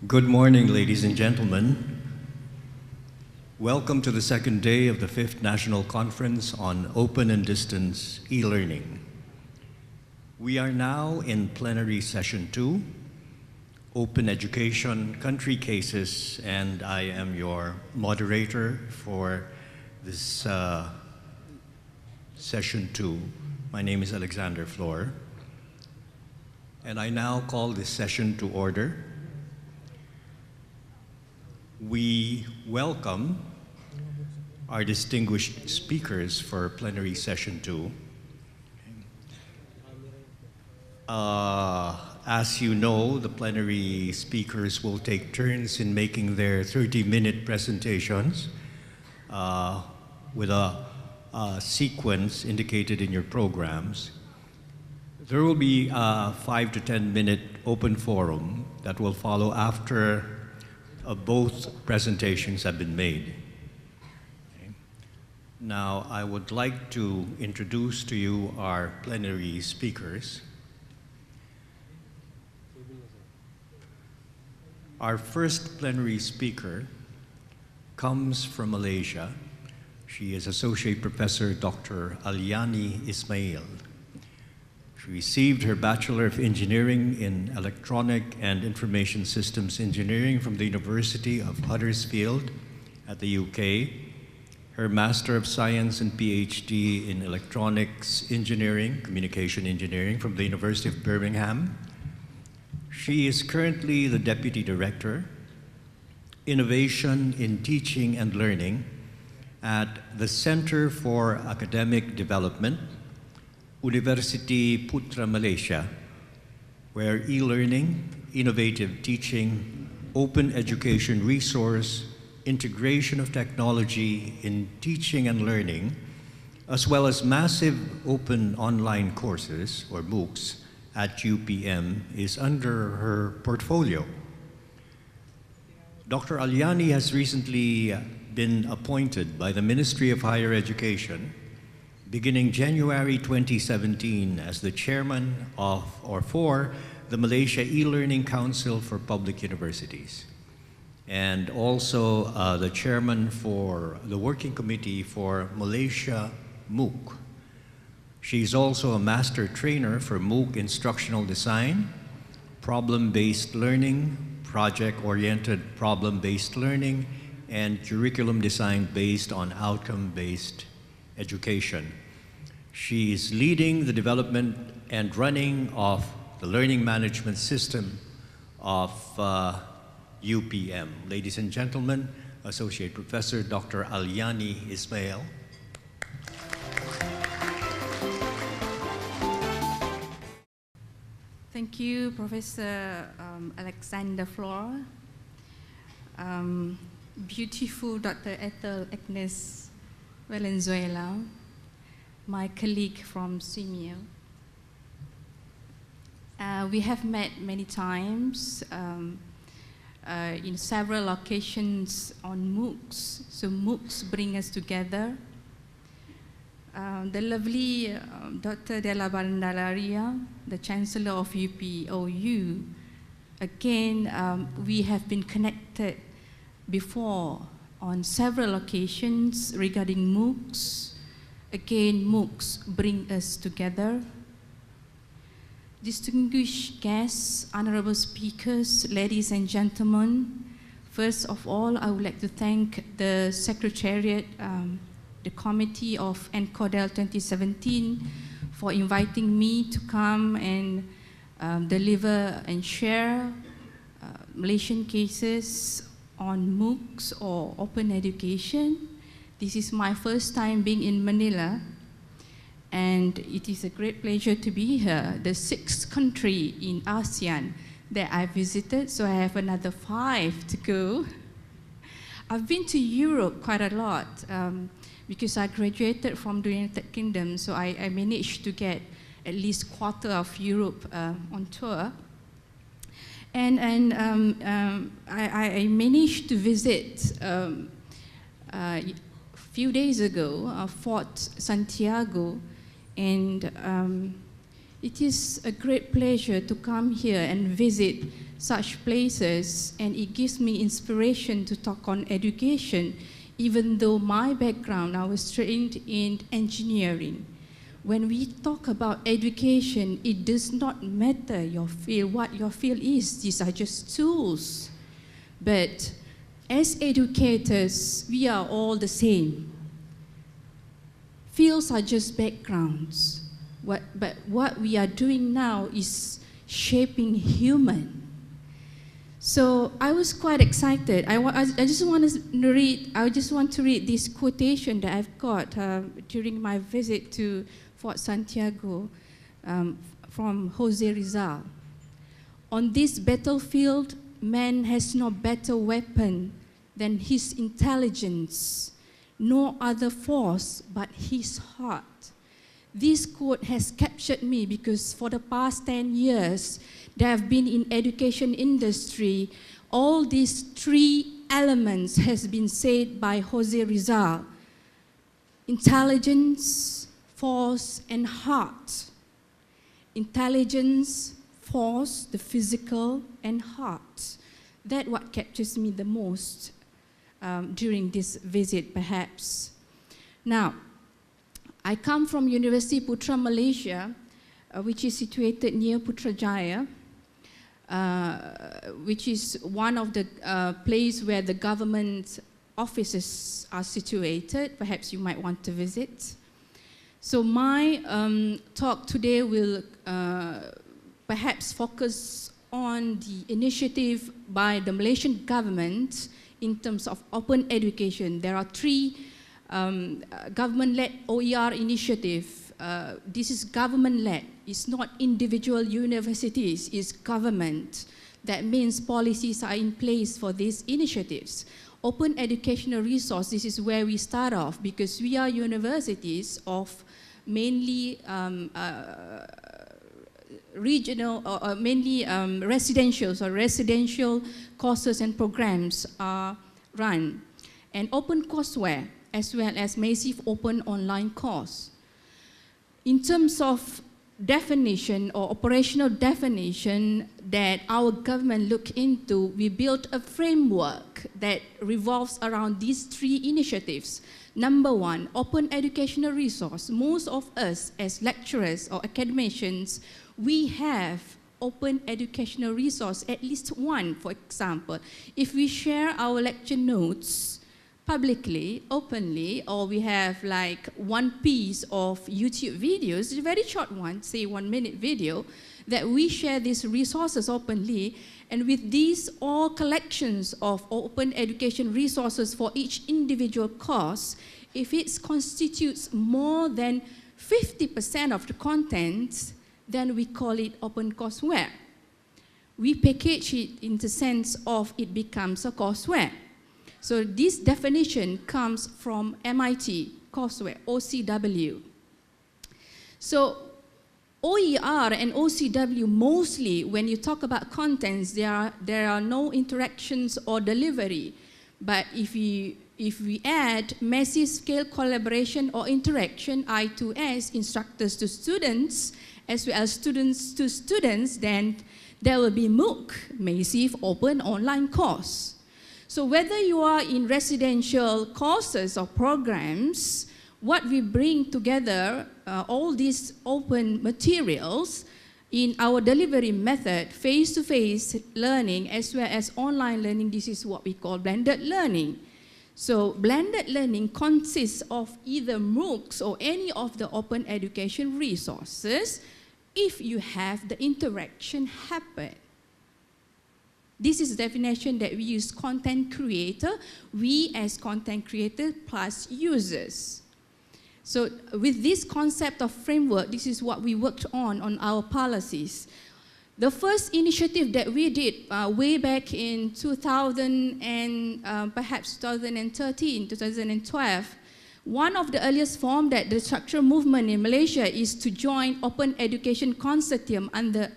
Good morning, ladies and gentlemen. Welcome to the second day of the 5th National Conference on Open and Distance E-Learning. We are now in Plenary Session 2, Open Education Country Cases, and I am your moderator for this Session 2. My name is Alexander Flor, and I now call this session to order. We welcome our distinguished speakers for Plenary Session 2. As you know, the plenary speakers will take turns in making their 30-minute presentations with a sequence indicated in your programs. There will be a 5 to 10-minute open forum that will follow after both presentations have been made. Okay. Now, I would like to introduce to you our plenary speakers. Our first plenary speaker comes from Malaysia. She is Associate Professor Dr. Alyani Ismail. She received her Bachelor of Engineering in Electronic and Information Systems Engineering from the University of Huddersfield at the UK, her Master of Science and PhD in Electronics Engineering, Communication Engineering from the University of Birmingham. She is currently the Deputy Director, Innovation in Teaching and Learning at the Center for Academic Development, University Putra Malaysia, where e-learning, innovative teaching, open education resource, integration of technology in teaching and learning, as well as massive open online courses, or MOOCs, at UPM is under her portfolio. Dr. Alyani has recently been appointed by the Ministry of Higher Education beginning January 2017 as the chairman of, or for, the Malaysia E-Learning Council for Public Universities, and also the chairman for the Working Committee for Malaysia MOOC. She's also a master trainer for MOOC instructional design, problem-based learning, project-oriented problem-based learning, and curriculum design based on outcome-based education. She is leading the development and running of the learning management system of UPM. Ladies and gentlemen, Associate Professor Dr. Alyani Ismail. Thank you, Professor Alexander Flor. Beautiful Dr. Ethel, Agnes, Valenzuela, my colleague from SEAMEO. We have met many times in several occasions on MOOCs. So MOOCs bring us together. The lovely Dr. Della Bandalaria, the Chancellor of UPOU, again, we have been connected before on several occasions regarding MOOCs. Again, MOOCs bring us together. Distinguished guests, honorable speakers, ladies and gentlemen, first of all, I would like to thank the Secretariat, the committee of NCODEL 2017 for inviting me to come and deliver and share Malaysian cases on MOOCs or open education. This is my first time being in Manila, and it is a great pleasure to be here, the 6th country in ASEAN that I visited, so I have another 5 to go. I've been to Europe quite a lot because I graduated from the United Kingdom, so I managed to get at least quarter of Europe on tour. And I managed to visit a few days ago Fort Santiago, and It is a great pleasure to come here and visit such places, and it gives me inspiration to talk on education, even though my background, I was trained in engineering. When we talk about education, it does not matter your field, what your field is. These are just tools. But as educators, we are all the same. Fields are just backgrounds. But what we are doing now is shaping human. So I was quite excited. I just want to read this quotation that I've got during my visit to Fort Santiago from Jose Rizal. On this battlefield, man has no better weapon than his intelligence, no other force but his heart. This quote has captured me because for the past 10 years that I've been in education industry, all these three elements has been said by Jose Rizal: intelligence, force, and heart. Intelligence, force, the physical, and heart. That's what captures me the most during this visit, perhaps. Now, I come from University Putra, Malaysia, which is situated near Putrajaya, which is one of the places where the government offices are situated. Perhaps you might want to visit. So my talk today will perhaps focus on the initiative by the Malaysian government in terms of open education. There are three government-led OER initiative. This is government-led. It's not individual universities, it's government. That means policies are in place for these initiatives. Open educational resource, this is where we start off because we are universities of mainly regional or mainly residential courses and programs are run. And open courseware, as well as massive open online course. In terms of definition or operational definition that our government looked into, we built a framework that revolves around these three initiatives. Number one, open educational resource. Most of us as lecturers or academicians, we have open educational resource, at least one, for example. If we share our lecture notes publicly, openly, or we have like one piece of YouTube videos, a very short one, say 1 minute video, that we share these resources openly, and with these all collections of open education resources for each individual course, if it constitutes more than 50% of the content, then we call it open courseware. We package it in the sense of it becomes a courseware. So this definition comes from MIT courseware, OCW. So OER and OCW, mostly when you talk about contents, there are no interactions or delivery. But if we add massive scale collaboration or interaction, I2S, instructors to students, as well as students to students, then there will be MOOC, massive open online course. So whether you are in residential courses or programs, what we bring together, all these open materials in our delivery method, face-to-face learning as well as online learning, this is what we call blended learning. So blended learning consists of either MOOCs or any of the open education resources if you have the interaction happen. This is the definition that we use: content creator, we as content creator plus users. So with this concept of framework, this is what we worked on our policies. The first initiative that we did way back in 2000 and perhaps 2013, 2012, one of the earliest form that the structural movement in Malaysia is to join Open Education Consortium under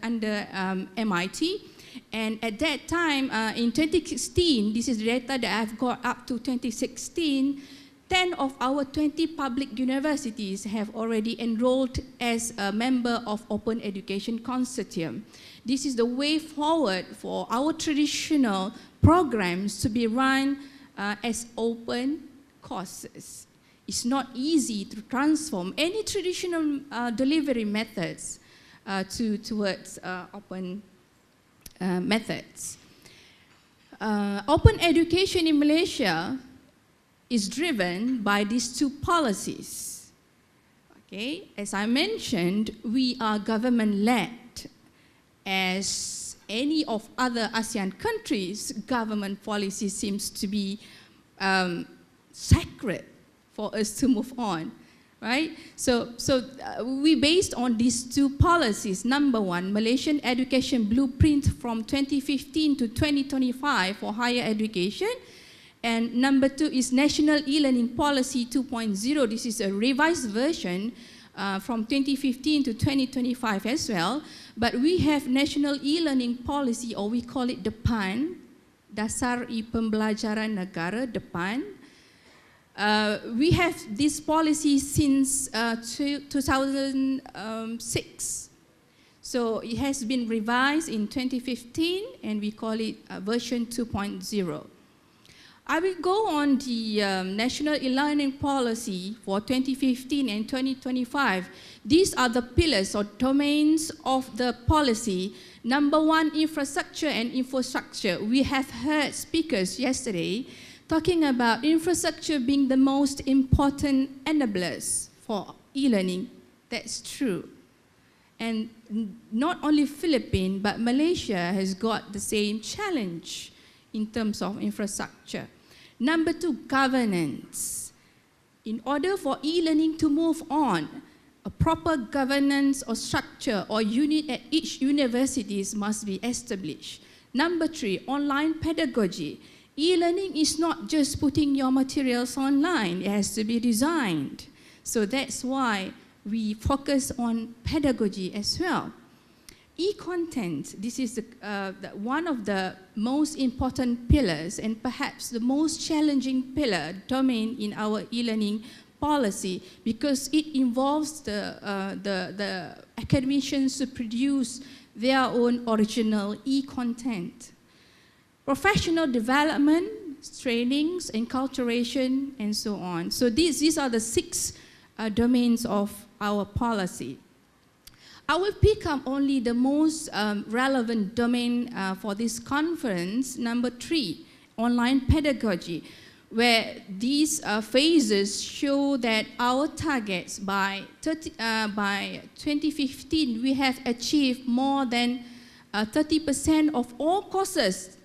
MIT. And at that time, in 2016, this is the data that I've got up to 2016, 10 of our 20 public universities have already enrolled as a member of Open Education Consortium. This is the way forward for our traditional programs to be run as open courses. It's not easy to transform any traditional delivery methods towards open methods. Open education in Malaysia is driven by these two policies. Okay, as I mentioned, we are government-led. As any of other ASEAN countries, government policy seems to be sacred for us to move on, right? So we based on these two policies. Number one, Malaysian Education Blueprint from 2015 to 2025 for higher education. And number two is National E-Learning Policy 2.0. This is a revised version from 2015 to 2025 as well. But we have National E-Learning Policy, or we call it DEPAN, Dasar Pembelajaran Negara, DEPAN. We have this policy since 2006. So it has been revised in 2015, and we call it version 2.0. I will go on the National E-Learning Policy for 2015 and 2025. These are the pillars or domains of the policy. Number one, infrastructure and infrastructure. We have heard speakers yesterday talking about infrastructure being the most important enablers for e-learning. That's true. And not only Philippines, but Malaysia has got the same challenge in terms of infrastructure. Number two, governance. In order for e-learning to move on, a proper governance or structure or unit at each university must be established. Number three, online pedagogy. E-learning is not just putting your materials online, it has to be designed. So that's why we focus on pedagogy as well. E-content, this is one of the most important pillars and perhaps the most challenging pillar domain in our e-learning policy, because it involves the academicians to produce their own original e-content. Professional development, trainings, enculturation, and so on. So these are the 6 domains of our policy. I will pick up only the most relevant domain for this conference, number 3, online pedagogy, where these phases show that our targets by 2015, we have achieved more than 30% of all courses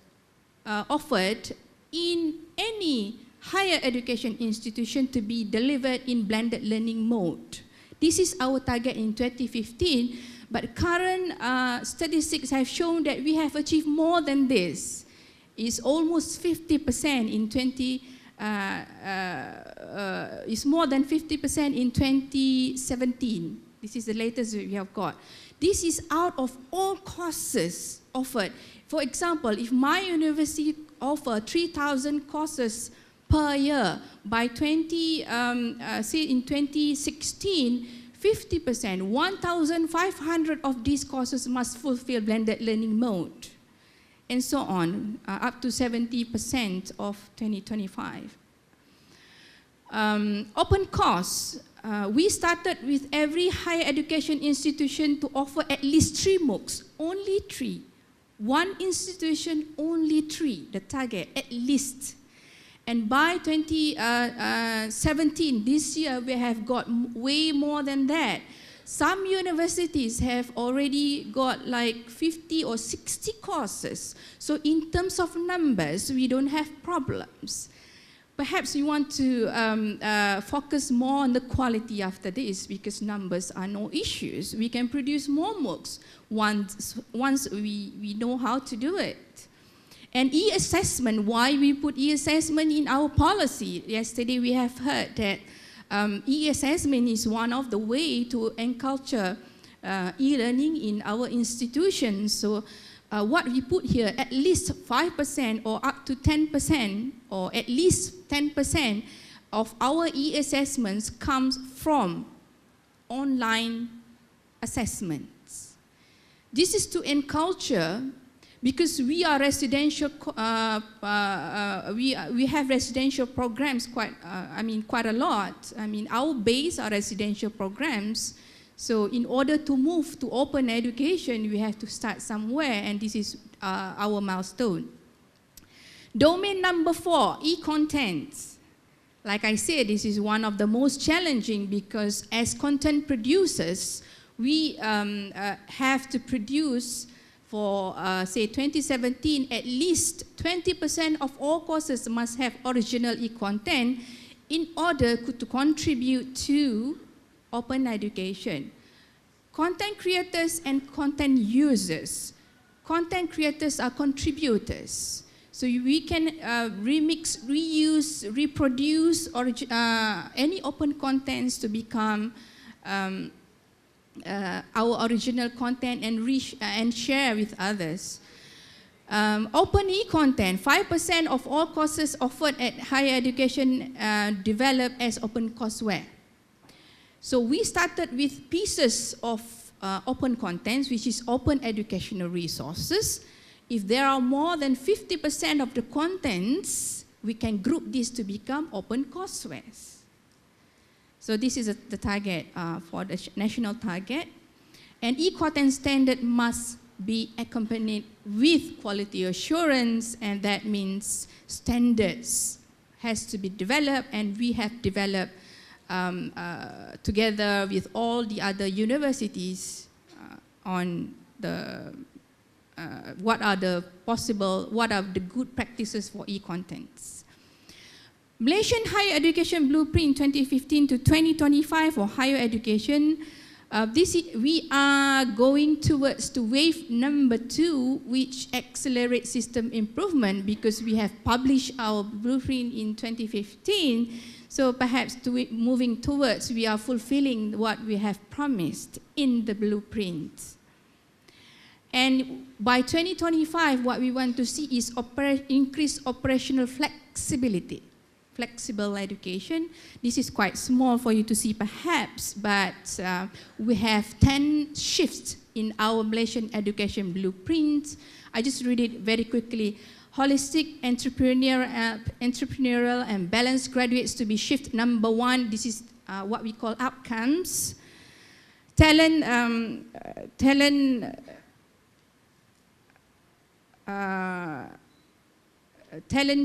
offered in any higher education institution to be delivered in blended learning mode. This is our target in 2015, but current statistics have shown that we have achieved more than this. It's almost 50% in it's more than 50% in 2017. This is the latest we have got. This is out of all courses offered. For example, if my university offers 3,000 courses per year, by say in 2016, 50%, 1,500 of these courses must fulfill blended learning mode, and so on, up to 70% of 2025. Open course. We started with every higher education institution to offer at least 3 MOOCs, only 3. One institution, only 3, the target, at least. And by 2017, this year, we have got way more than that. Some universities have already got like 50 or 60 courses. So in terms of numbers, we don't have problems. Perhaps we want to focus more on the quality after this, because numbers are no issues. We can produce more MOOCs once we know how to do it. And e-assessment, why we put e-assessment in our policy? Yesterday we have heard that e-assessment is one of the ways to enculture e-learning in our institutions. So what we put here, at least 5% or up to 10%, or at least 10% of our e-assessments comes from online assessments. This is to enculture, because we are residential, we have residential programs quite a lot. Our base are residential programs. So in order to move to open education, we have to start somewhere, and this is our milestone. Domain number 4, e-contents. Like I said, this is one of the most challenging, because as content producers, we have to produce for, say, 2017, at least 20% of all courses must have original e-content in order to contribute to open education. Content creators and content users. Content creators are contributors. So we can remix, reuse, reproduce any open contents to become our original content and share with others. Open e-content, 5% of all courses offered at higher education developed as open courseware. So we started with pieces of open contents, which is open educational resources. If there are more than 50% of the contents, we can group this to become open courseware. So this is the target for the national target. And e-content standard must be accompanied with quality assurance, and that means standards has to be developed, and we have developed together with all the other universities on the what are the good practices for e-contents. Malaysian Higher Education Blueprint 2015 to 2025 for higher education. We are going towards to wave number 2, which accelerates system improvement, because we have published our blueprint in 2015. So perhaps moving towards, we are fulfilling what we have promised in the blueprint. And by 2025, what we want to see is increased operational flexibility. Flexible education. This is quite small for you to see perhaps, but we have 10 shifts in our Malaysian education blueprint. I just read it very quickly. Holistic, entrepreneurial and balanced graduates to be shift number 1. This is what we call outcomes. Talent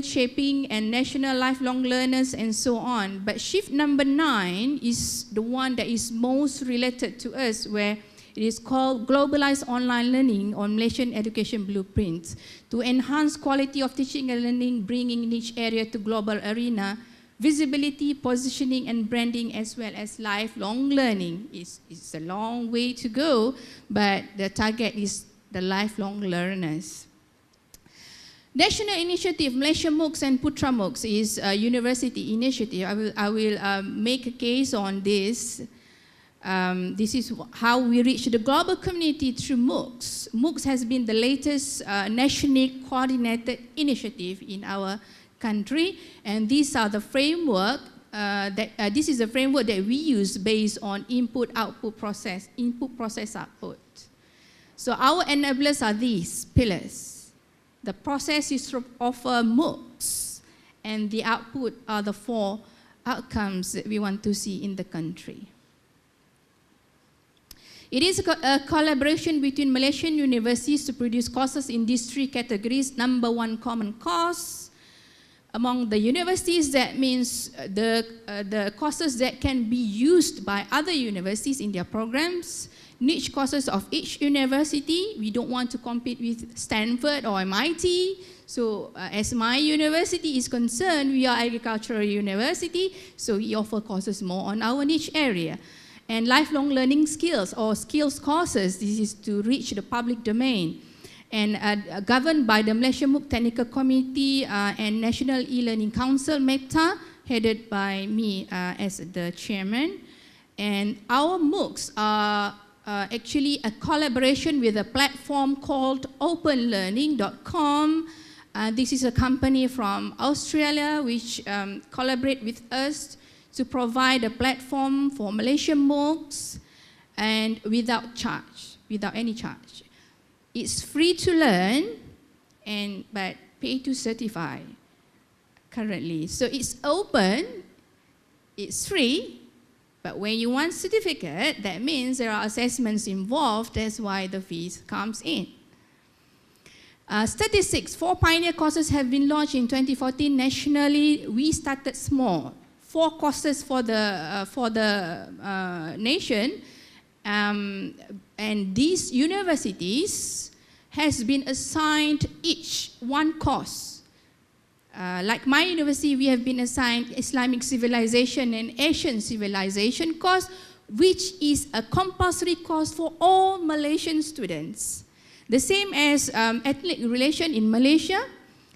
shaping and national lifelong learners and so on. But shift number 9 is the one that is most related to us, where it is called Globalized Online Learning on Malaysian Education Blueprints. To enhance quality of teaching and learning, bringing niche area to global arena, visibility, positioning and branding, as well as lifelong learning. It's a long way to go, but the target is the lifelong learners. National initiative, Malaysia MOOCs and Putra MOOCs is a university initiative. I will make a case on this. This is how we reach the global community through MOOCs. MOOCs has been the latest nationally coordinated initiative in our country, and these are the framework. This is a framework that we use based on input-output process, input-process-output. So our enablers are these pillars. The process is to offer MOOCs, and the output are the 4 outcomes that we want to see in the country. It is a collaboration between Malaysian universities to produce courses in these 3 categories. Number 1, common course. Among the universities, that means the courses that can be used by other universities in their programs. Niche courses of each university. We don't want to compete with Stanford or MIT. So as my university is concerned, we are agricultural university, so we offer courses more on our niche area. And lifelong learning skills or skills courses, this is to reach the public domain. And governed by the Malaysia MOOC Technical Committee and National E-Learning Council, META, headed by me as the chairman. And our MOOCs are actually a collaboration with a platform called openlearning.com, This is a company from Australia which collaborate with us to provide a platform for Malaysian MOOCs and without any charge. It's free to learn, but pay to certify currently. So it's open, it's free, but when you want certificate, that means there are assessments involved. That's why the fees comes in. Statistics, 4 pioneer courses have been launched in 2014 nationally. We started small, 4 courses for the nation, and these universities has been assigned each 1 course. Like my university, we have been assigned Islamic Civilization and Asian Civilization course, which is a compulsory course for all Malaysian students. The same as ethnic relation in Malaysia.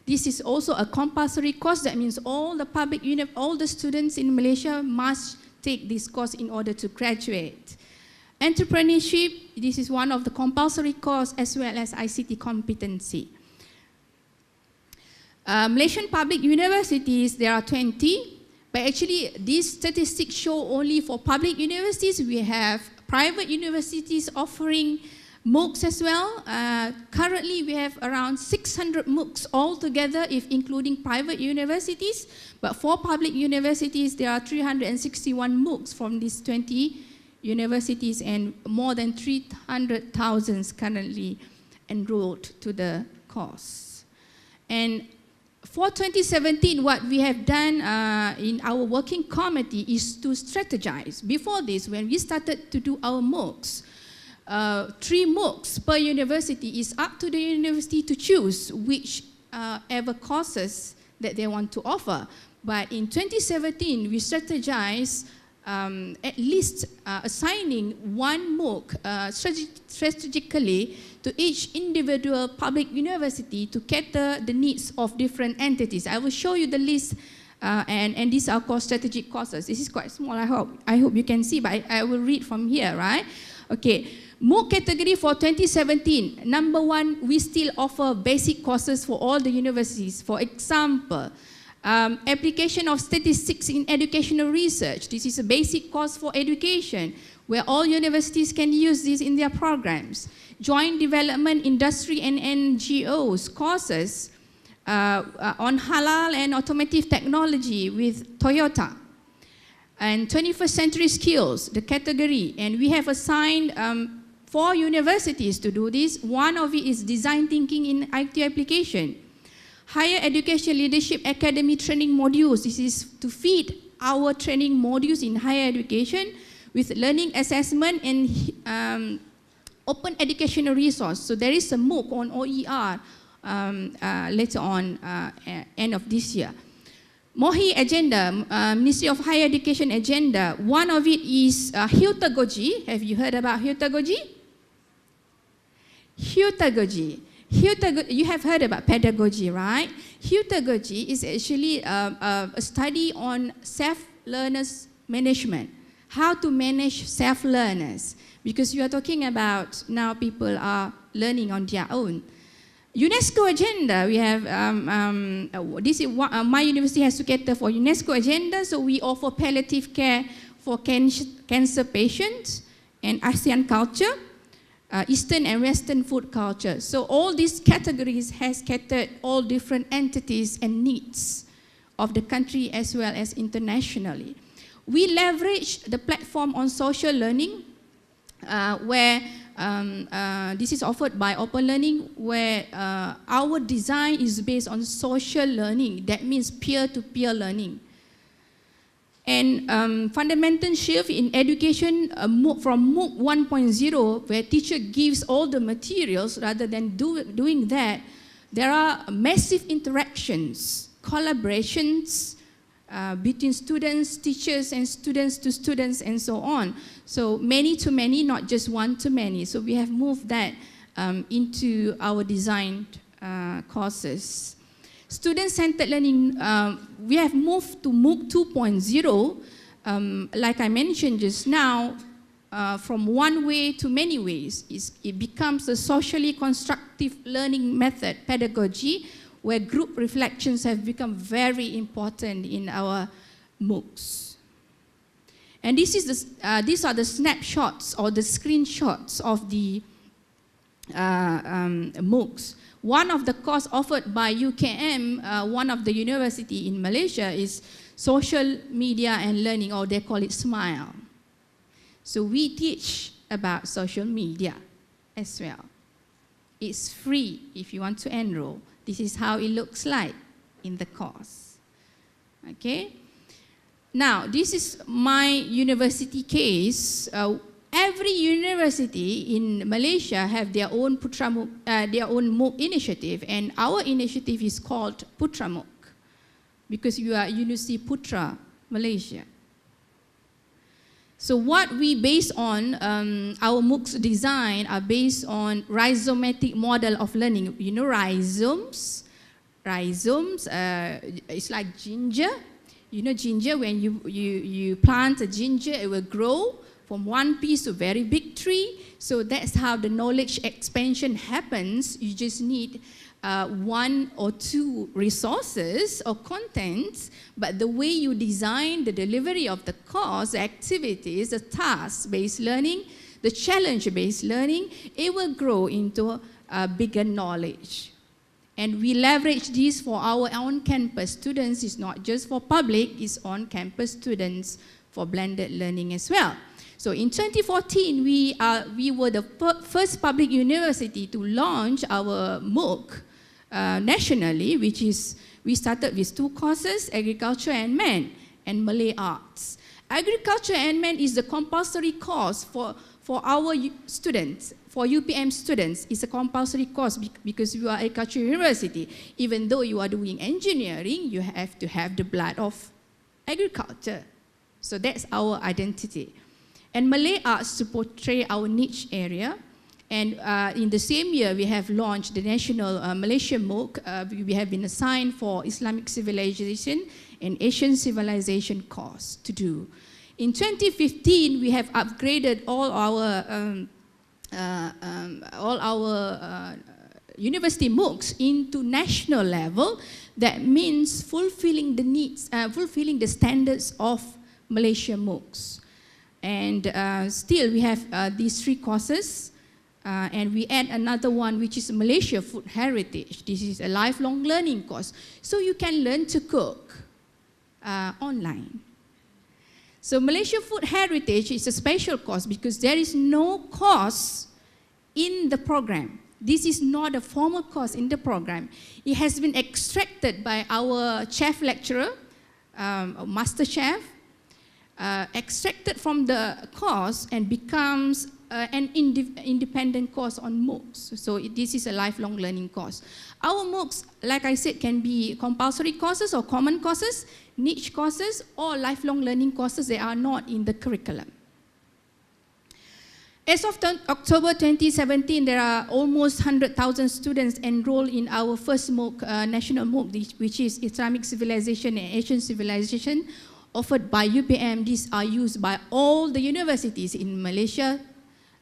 This is also a compulsory course. That means all the students in Malaysia must take this course in order to graduate. Entrepreneurship, this is one of the compulsory course, as well as ICT competency. Malaysian public universities, there are 20, but actually these statistics show only for public universities. We have private universities offering MOOCs as well. Currently, we have around 600 MOOCs altogether, if including private universities. But for public universities, there are 361 MOOCs from these 20 universities, and more than 300,000 currently enrolled to the course. And for 2017, what we have done in our working committee is to strategize. Before this, when we started to do our MOOCs, 3 MOOCs per university is up to the university to choose which ever courses that they want to offer. But in 2017, we strategized at least assigning 1 MOOC strategically to each individual public university to cater the needs of different entities. I will show you the list, and these are called strategic courses. This is quite small, I hope you can see, but I will read from here, right? Okay. MOOC category for 2017, number 1, we still offer basic courses for all the universities. For example, application of statistics in educational research. This is a basic course for education, where all universities can use this in their programs. Joint development, industry and NGOs courses on halal and automotive technology with Toyota. And 21st century skills, the category, and we have assigned 4 universities to do this. One of it is design thinking in IT application. Higher education leadership academy training modules. This is to feed our training modules in higher education with learning assessment and open educational resource. So there is a MOOC on OER later on, end of this year. MOHI agenda, Ministry of Higher Education agenda. One of it is Hyutagogy. Have you heard about Hyutagogy? Hyutagogy. You have heard about pedagogy, right? Hyutagogy is actually a study on self-learners management. How to manage self-learners. Because you are talking about now people are learning on their own. UNESCO agenda, we have, this is what, my university has to cater for UNESCO agenda, so we offer palliative care for cancer patients and ASEAN culture, Eastern and Western food culture. So all these categories has catered all different entities and needs of the country as well as internationally. We leverage the platform on social learning, where this is offered by Open Learning, where our design is based on social learning. That means peer-to-peer learning. And fundamental shift in education from MOOC 1.0, where teacher gives all the materials rather than doing that, there are massive interactions, collaborations between students, teachers, and students to students, and so on. So many to many, not just one to many. So we have moved that into our designed courses. Student-centered learning, we have moved to MOOC 2.0. Like I mentioned just now, from one way to many ways. It becomes a socially constructive learning method, pedagogy, where group reflections have become very important in our MOOCs. And these are the snapshots or the screenshots of the MOOCs. One of the courses offered by UKM, one of the university in Malaysia, is social media and learning, or they call it SMILE. So we teach about social media as well. It's free if you want to enroll. This is how it looks like in the course. Okay? Now, this is my university case. Every university in Malaysia have their own MOOC initiative, and our initiative is called Putra MOOC, because we are University Putra, Malaysia. So what we base on, our MOOCs design are based on rhizomatic model of learning. You know rhizomes? Rhizomes, it's like ginger. You know ginger, when you plant a ginger, it will grow from one piece to a very big tree. So that's how the knowledge expansion happens. You just need one or two resources or contents, but the way you design the delivery of the course, the activities, the task-based learning, the challenge-based learning, it will grow into a bigger knowledge. And we leverage this for our on-campus students. It's not just for public, it's on-campus students for blended learning as well. So in 2014, we were the first public university to launch our MOOC nationally, which is, we started with 2 courses, Agriculture and Man, and Malay Arts. Agriculture and Man is the compulsory course for our students, for UPM students. It's a compulsory course because you are agriculture university. Even though you are doing engineering, you have to have the blood of agriculture. So that's our identity. And Malay Arts to portray our niche area. And in the same year, we have launched the National Malaysia MOOC. We have been assigned for Islamic Civilization and Asian Civilization course to do. In 2015, we have upgraded all our university MOOCs into national level. That means fulfilling the needs, fulfilling the standards of Malaysia MOOCs. And still, we have these 3 courses. And we add another one, which is Malaysia Food Heritage. This is a lifelong learning course. So you can learn to cook online. So Malaysia Food Heritage is a special course because there is no course in the program. This is not a formal course in the program. It has been extracted by our chef lecturer, master chef, extracted from the course and becomes an independent course on MOOCs. So this is a lifelong learning course. Our MOOCs, like I said, can be compulsory courses or common courses, niche courses, or lifelong learning courses that are not in the curriculum. As of October 2017, there are almost 100,000 students enrolled in our first MOOC, national MOOC, which is Islamic Civilization and Asian Civilization, offered by UPM. These are used by all the universities in Malaysia.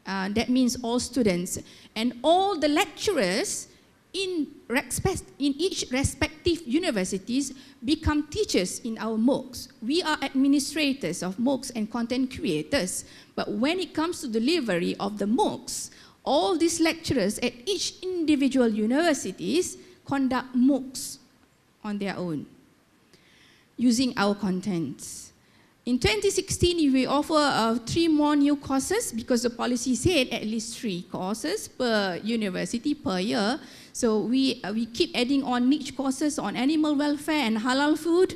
That means all students. And all the lecturers in each respective universities become teachers in our MOOCs. We are administrators of MOOCs and content creators. But when it comes to delivery of the MOOCs, all these lecturers at each individual universities conduct MOOCs on their own, using our contents. In 2016, we offer 3 more new courses because the policy said at least 3 courses per university per year. So we keep adding on niche courses on animal welfare and halal food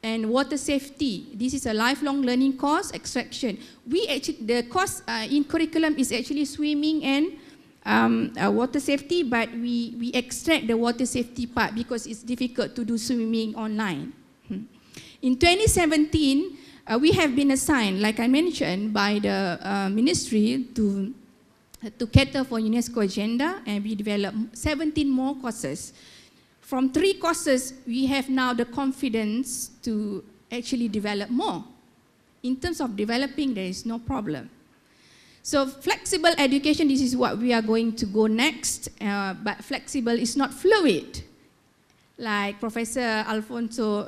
and water safety. This is a lifelong learning course, extraction. The course in curriculum is actually swimming and water safety, but we extract the water safety part because it's difficult to do swimming online. In 2017, we have been assigned, like I mentioned, by the ministry to cater for UNESCO agenda, and we developed 17 more courses. From 3 courses, we have now the confidence to actually develop more. In terms of developing, there is no problem. So flexible education, this is what we are going to go next, but flexible is not fluid. like Professor Alfonso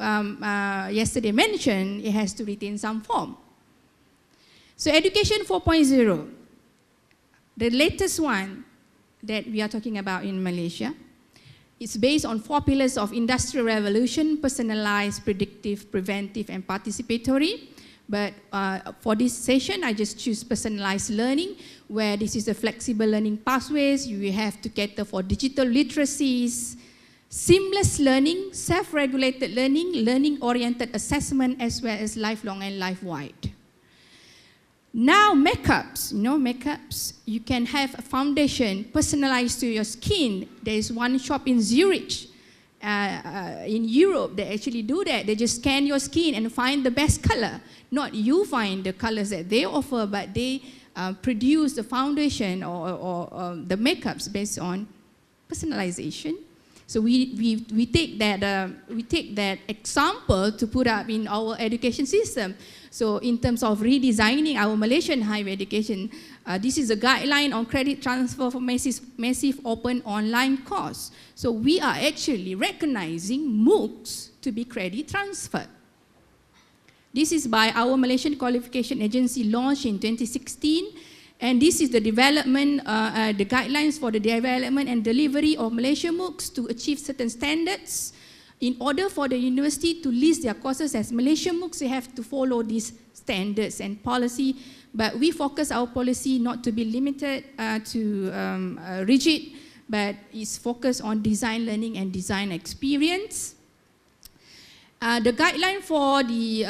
yesterday mentioned, it has to retain some form. So Education 4.0, the latest one that we are talking about in Malaysia, it's based on 4 pillars of Industrial Revolution: personalized, predictive, preventive, and participatory. But for this session, I just choose personalized learning, where this is a flexible learning pathways. You have to cater for digital literacies, seamless learning, self-regulated learning, learning-oriented assessment, as well as lifelong and life-wide. Now, makeups, you can have a foundation personalized to your skin. There is one shop in Zurich, in Europe, they actually do that. They just scan your skin and find the best color. Not you find the colors that they offer, but they produce the foundation or the makeups based on personalization. So we take that example to put up in our education system. So in terms of redesigning our Malaysian higher education, this is a guideline on credit transfer for massive open online course. So we are actually recognizing MOOCs to be credit transferred. This is by our Malaysian Qualification Agency, launched in 2016. And this is the development, the guidelines for the development and delivery of Malaysian MOOCs to achieve certain standards. In order for the university to list their courses as Malaysian MOOCs, they have to follow these standards and policy. But we focus our policy not to be limited to rigid, but is focused on design learning and design experience. The guideline for the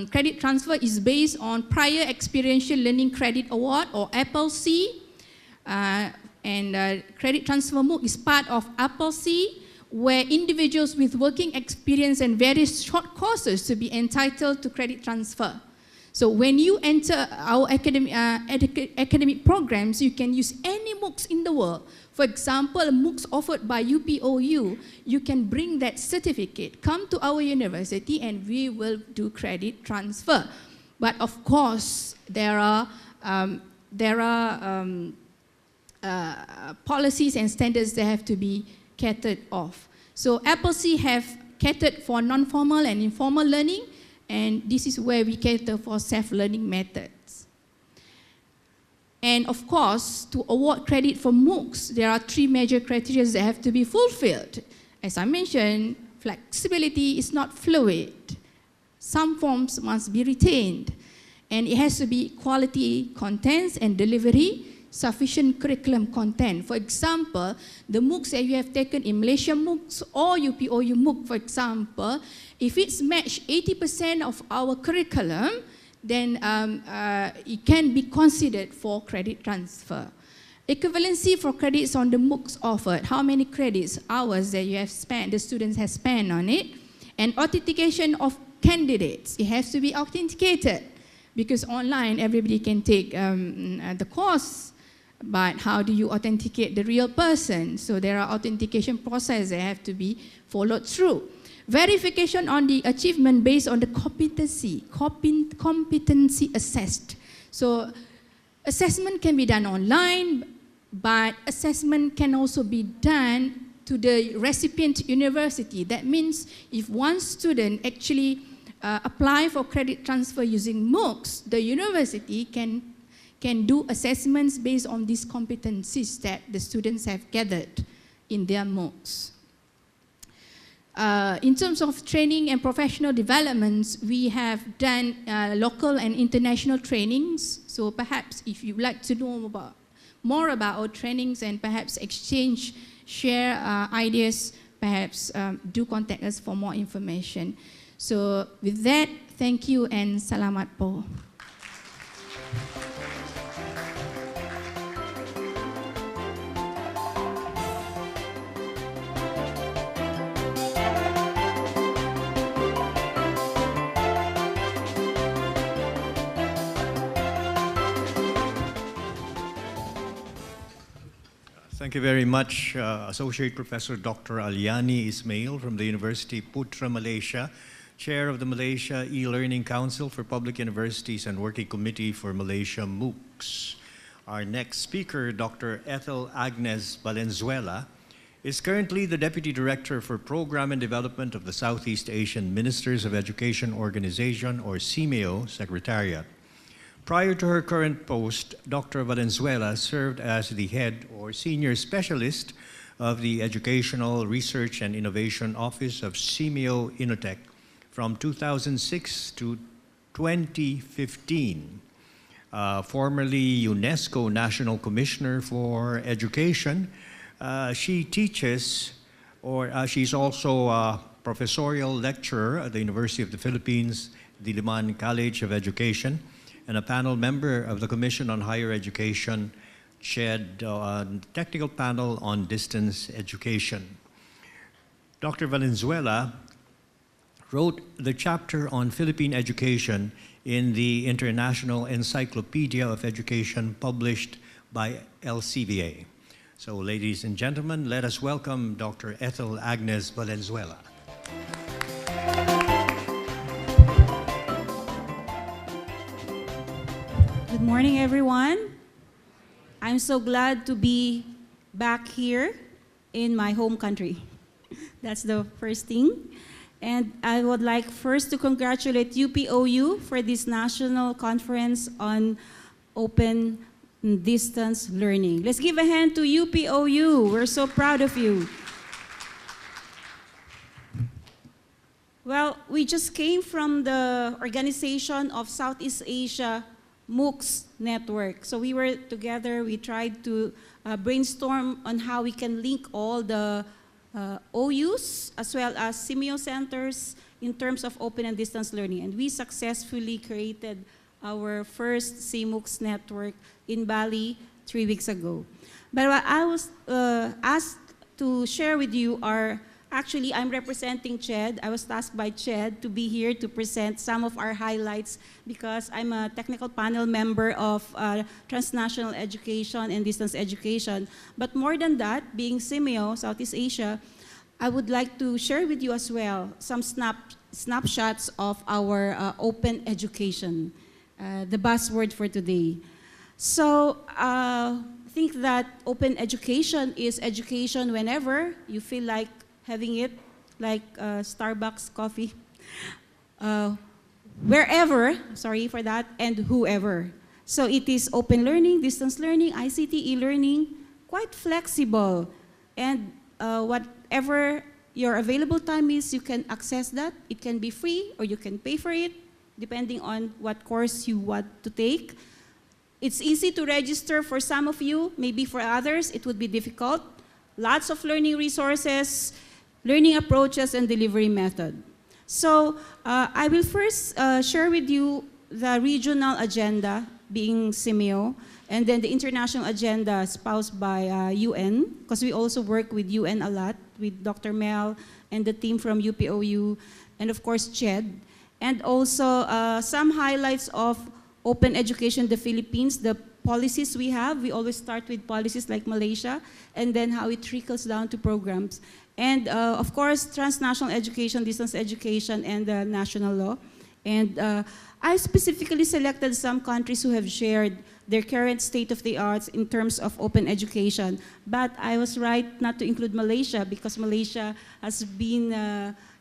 credit transfer is based on Prior Experiential Learning Credit Award, or APLC. Credit Transfer MOOC is part of APLC, where individuals with working experience and various short courses to be entitled to credit transfer. So when you enter our academic programs, you can use any MOOCs in the world. For example, MOOCs offered by UPOU, you can bring that certificate, come to our university, and we will do credit transfer. But of course, there are policies and standards that have to be catered off. So APLC have catered for non-formal and informal learning, and this is where we cater for self-learning methods. And of course, to award credit for MOOCs, there are 3 major criteria that have to be fulfilled. As I mentioned, flexibility is not fluid. Some forms must be retained, and it has to be quality contents and delivery, sufficient curriculum content. For example, the MOOCs that you have taken in Malaysian MOOCs or UPOU MOOC, for example, if it's matched 80% of our curriculum, then it can be considered for credit transfer. Equivalency for credits on the MOOCs offered, how many credits, hours that you have spent, the students have spent on it, and authentication of candidates. It has to be authenticated, because online everybody can take the course, but how do you authenticate the real person? So there are authentication processes that have to be followed through. Verification on the achievement based on the competency assessed. So assessment can be done online, but assessment can also be done to the recipient university. That means if one student actually apply for credit transfer using MOOCs, the university can do assessments based on these competencies that the students have gathered in their MOOCs. In terms of training and professional developments, we have done local and international trainings. So perhaps if you'd like to know more about our trainings and perhaps share ideas, perhaps do contact us for more information. So with that, thank you and salamat po. Thank you very much, Associate Professor Dr. Alyani Ismail from the University Putra, Malaysia, Chair of the Malaysia E-Learning Council for Public Universities and Working Committee for Malaysia MOOCs. Our next speaker, Dr. Ethel Agnes Valenzuela, is currently the Deputy Director for Program and Development of the Southeast Asian Ministers of Education Organization, or SEAMEO, Secretariat. Prior to her current post, Dr. Valenzuela served as the head or senior specialist of the Educational Research and Innovation Office of SEAMEO Innotech from 2006 to 2015. Formerly UNESCO National Commissioner for Education, she teaches, she's also a professorial lecturer at the University of the Philippines, Diliman College of Education, and a panel member of the Commission on Higher Education, chaired a technical panel on distance education. Dr. Valenzuela wrote the chapter on Philippine education in the International Encyclopedia of Education published by LCVA. So, ladies and gentlemen, let us welcome Dr. Ethel Agnes Valenzuela. Good morning, everyone. I'm so glad to be back here in my home country. That's the first thing. And I would like first to congratulate UPOU for this national conference on open distance learning. Let's give a hand to UPOU. We're so proud of you. Well, we just came from the organization of Southeast Asia MOOCs network. So we were together, we tried to brainstorm on how we can link all the OUs as well as SEAMEO centers in terms of open and distance learning. And we successfully created our first SEAMOOCs network in Bali 3 weeks ago. But what I was asked to share with you are, actually I'm representing CHED. I was tasked by CHED to be here to present some of our highlights because I'm a technical panel member of transnational education and distance education. But more than that, being SEAMEO, Southeast Asia, I would like to share with you as well some snapshots of our open education, the buzzword for today. So I think that open education is education whenever you feel like having it, like Starbucks coffee, wherever, sorry for that, and whoever. So it is open learning, distance learning, ICT, e-learning, quite flexible. And whatever your available time is, you can access that. It can be free or you can pay for it, depending on what course you want to take. It's easy to register for some of you, maybe for others it would be difficult. Lots of learning resources, learning approaches, and delivery method. So I will first share with you the regional agenda, being SEAMEO, and then the international agenda espoused by UN, because we also work with UN a lot, with Dr. Mel and the team from UPOU, and of course CHED. And also some highlights of open education in the Philippines, the policies we have. We always start with policies like Malaysia, and then how it trickles down to programs. And of course, transnational education, distance education, and national law. And I specifically selected some countries who have shared their current state of the arts in terms of open education. But I was right not to include Malaysia because Malaysia has been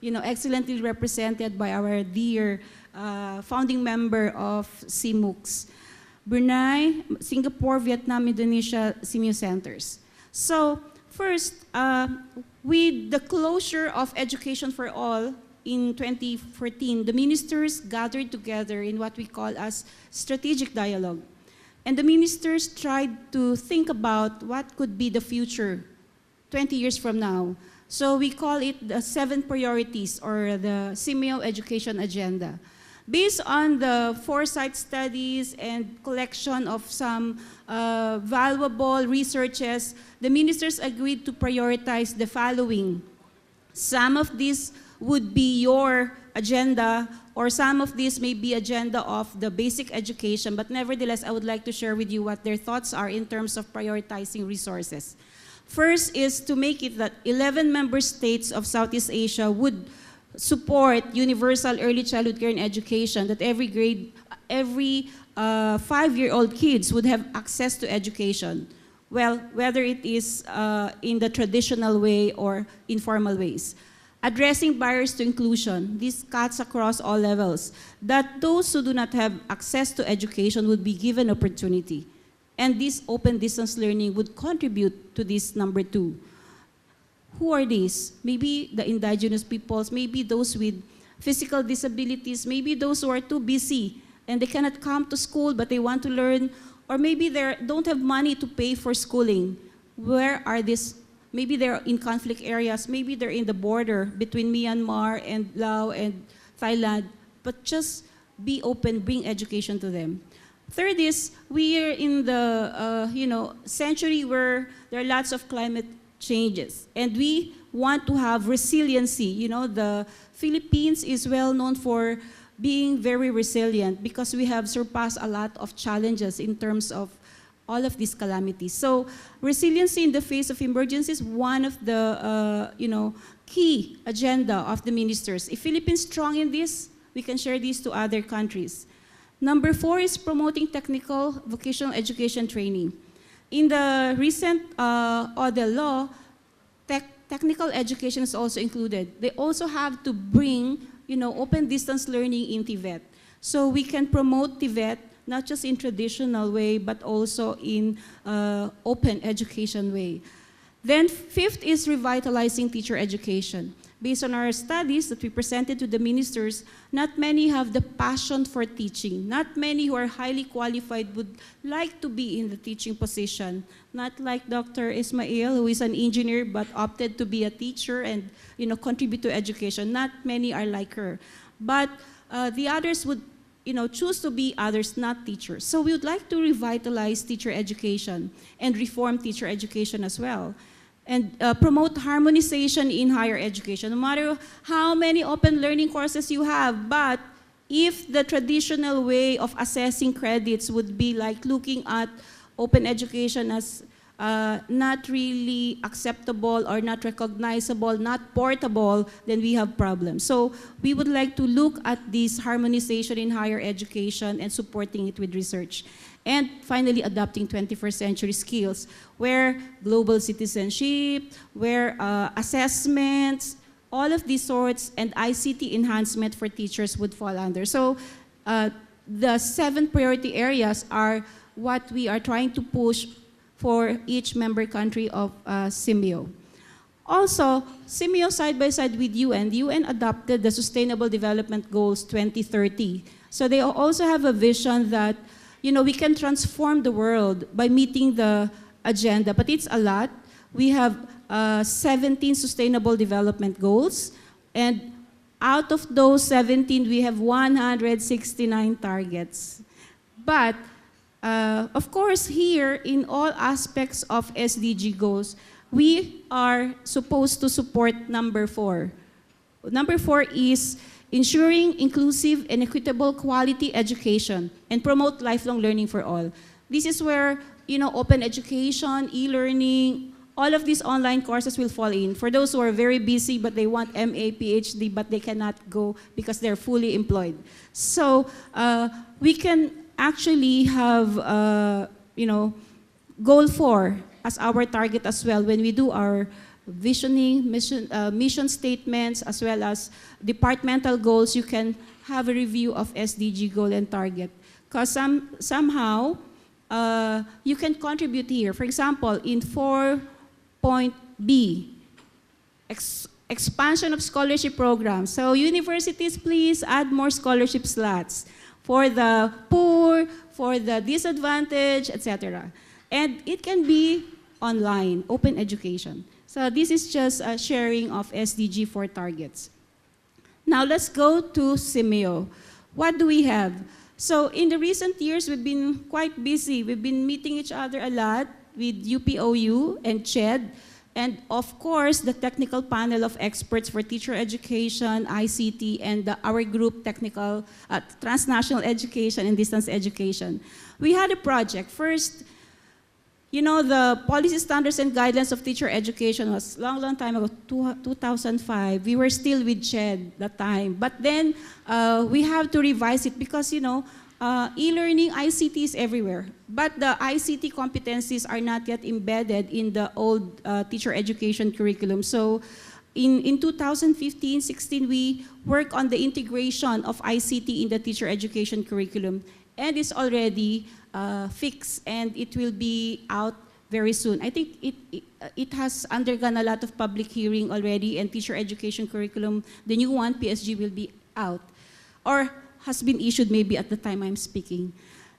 excellently represented by our dear founding member of SEAMOOCs. Brunei, Singapore, Vietnam, Indonesia, SEAMEO centers. So first, with the closure of Education for All in 2014, the ministers gathered together in what we call as strategic dialogue. And the ministers tried to think about what could be the future 20 years from now. So we call it the 7 priorities or the SEAMEO education agenda. Based on the foresight studies and collection of some valuable researches, the ministers agreed to prioritize the following. Some of these would be your agenda, or some of these may be agenda of the basic education, but nevertheless, I would like to share with you what their thoughts are in terms of prioritizing resources. First is to make it that 11 member states of Southeast Asia would support universal early childhood care and education, that every 5-year-old kids would have access to education. well, whether it is in the traditional way or informal ways. Addressing barriers to inclusion, this cuts across all levels, that those who do not have access to education would be given opportunity. And this open distance learning would contribute to this number 2. Who are these? Maybe the indigenous peoples, maybe those with physical disabilities, maybe those who are too busy and they cannot come to school but they want to learn, or maybe they don't have money to pay for schooling. Where are these? Maybe they're in conflict areas, maybe they're in the border between Myanmar and Laos and Thailand, but just be open, bring education to them. Third is, we are in the century where there are lots of climate changes, and we want to have resiliency. The Philippines is well known for being very resilient because we have surpassed a lot of challenges in terms of all of these calamities. So resiliency in the face of emergencies is one of the key agenda of the ministers. If Philippines is strong in this, we can share this to other countries. Number 4 is promoting technical vocational education training. In the recent NCODEL law, technical education is also included. They also have to bring open distance learning in Tibet. So we can promote Tibet not just in traditional way, but also in open education way. Then 5th is revitalizing teacher education. Based on our studies that we presented to the ministers, not many have the passion for teaching. Not many who are highly qualified would like to be in the teaching position. Not like Dr. Ismail, who is an engineer but opted to be a teacher and contribute to education. Not many are like her. But the others would choose to be others, not teachers. So we would like to revitalize teacher education and reform teacher education as well. And promote harmonization in higher education. No matter how many open learning courses you have, but if the traditional way of assessing credits would be like looking at open education as not really acceptable or not recognizable, not portable, then we have problems. So we would like to look at this harmonization in higher education and supporting it with research. And finally, adopting 21st century skills, where global citizenship, where assessments, all of these sorts, and ICT enhancement for teachers would fall under. So the 7 priority areas are what we are trying to push for each member country of SEAMEO. Also, SEAMEO side by side with UN, the UN adopted the Sustainable Development Goals 2030. So they also have a vision that we can transform the world by meeting the agenda, but it's a lot. We have 17 Sustainable Development Goals, and out of those 17, we have 169 targets. But, of course, here, in all aspects of SDG goals, we are supposed to support number 4. Number 4 is ensuring inclusive and equitable quality education and promote lifelong learning for all. This is where, open education, e-learning, all of these online courses will fall in. For those who are very busy but they want MA, PhD, but they cannot go because they're fully employed. So we can actually have, goal 4 as our target as well when we do our visioning, mission statements, as well as departmental goals. You can have a review of SDG goal and target. Because somehow, you can contribute here. For example, in 4.B, expansion of scholarship programs. So universities, please add more scholarship slots for the poor, for the disadvantaged, etc. And it can be online, open education. So this is just a sharing of SDG 4 targets. Now let's go to SEAMEO. What do we have? So in the recent years, we've been quite busy. We've been meeting each other a lot with UPOU and CHED, and of course, the technical panel of experts for teacher education, ICT, and our group, technical, transnational education and distance education. We had a project. First, the policy standards and guidelines of teacher education was long time ago, 2005. We were still with CHED that time. But then we have to revise it because, e-learning, ICT is everywhere, but the ICT competencies are not yet embedded in the old teacher education curriculum. So in 2015-16, we work on the integration of ICT in the teacher education curriculum, and it's already fixed, and it will be out very soon. I think it has undergone a lot of public hearing already, and teacher education curriculum, the new one, PSG, will be out, or has been issued maybe at the time I'm speaking.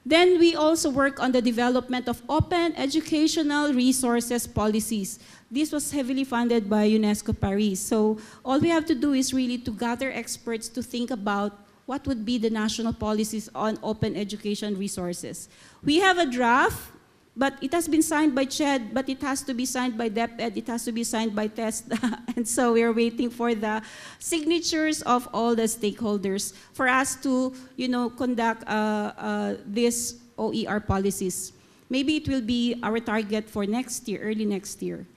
Then we also work on the development of open educational resources policies. This was heavily funded by UNESCO Paris. So all we have to do is really to gather experts to think about what would be the national policies on open education resources. We have a draft, but it has been signed by CHED, but it has to be signed by DepEd, it has to be signed by TESDA, and so we're waiting for the signatures of all the stakeholders for us to, conduct these OER policies. Maybe it will be our target for next year, early next year.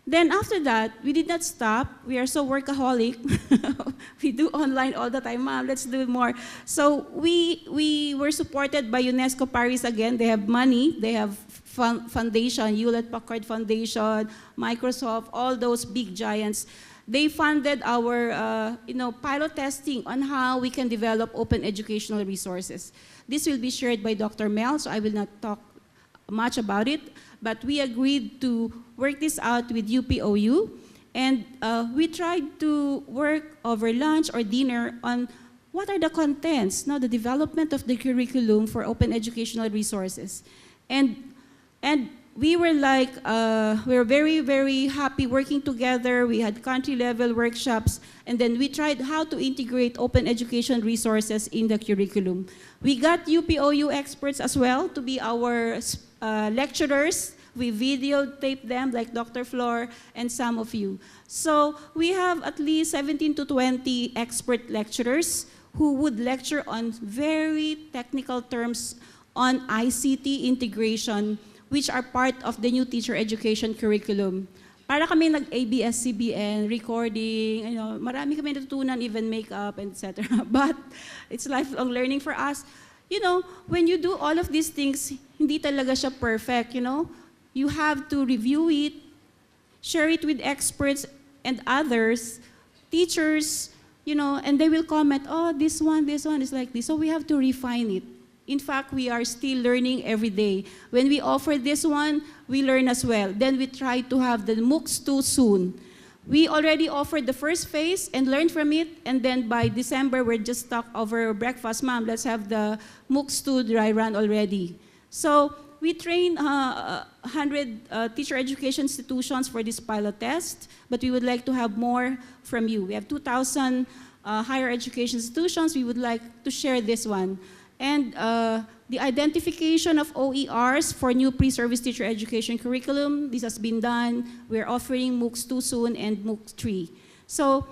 Then after that, we did not stop. We are so workaholic. We do online all the time. Mom, let's do more. So we were supported by UNESCO Paris again. They have money. They have foundation, Hewlett-Packard Foundation, Microsoft, all those big giants. They funded our pilot testing on how we can develop open educational resources. This will be shared by Dr. Mel, so I will not talk much about it. But we agreed to work this out with UPOU, and we tried to work over lunch or dinner on what are the contents, the development of the curriculum for open educational resources. And we were like, we were very, very happy working together. We had country-level workshops, and then we tried how to integrate open education resources in the curriculum. We got UPOU experts as well to be our lecturers. We videotaped them, like Dr. Flor and some of you. So we have at least 17 to 20 expert lecturers who would lecture on very technical terms on ICT integration, which are part of the new teacher education curriculum. Para kami nag-ABS-CBN, recording, marami kami natutunan, even makeup, etc. But it's lifelong learning for us. When you do all of these things, hindi talaga siya perfect, You have to review it, share it with experts and others, teachers, and they will comment, oh, this one is like this. So we have to refine it. In fact, we are still learning every day. When we offer this one, we learn as well. Then we try to have the MOOCs too soon. We already offered the first phase and learned from it, and then by December, we're just talk over breakfast. Mom, let's have the MOOCs 2 dry run already. So we train 100 teacher education institutions for this pilot test, but we would like to have more from you. We have 2,000 higher education institutions. We would like to share this one. And the identification of OERs for new pre-service teacher education curriculum, this has been done. We're offering MOOCs 2 soon and MOOC 3. So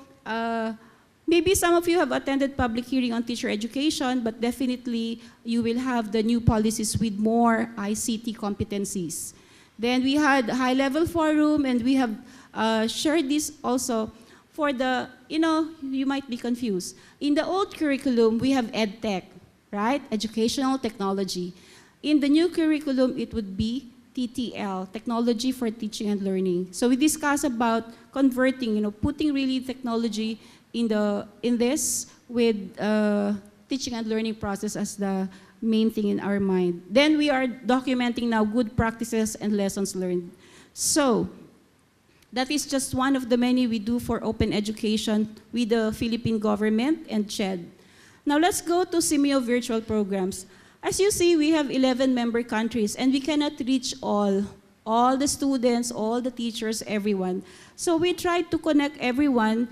maybe some of you have attended public hearing on teacher education, but definitely you will have the new policies with more ICT competencies. Then we had high-level forum, and we have shared this also for the, you might be confused. In the old curriculum, we have EdTech, right? Educational technology. In the new curriculum, it would be TTL, Technology for Teaching and Learning. So we discussed about converting, putting really technology in this with teaching and learning process as the main thing in our mind. Then we are documenting now good practices and lessons learned. So that is just one of the many we do for open education with the Philippine government and CHED. Now let's go to SEAMEO virtual programs. As you see, we have 11 member countries, and we cannot reach all the students, all the teachers, everyone. So we tried to connect everyone,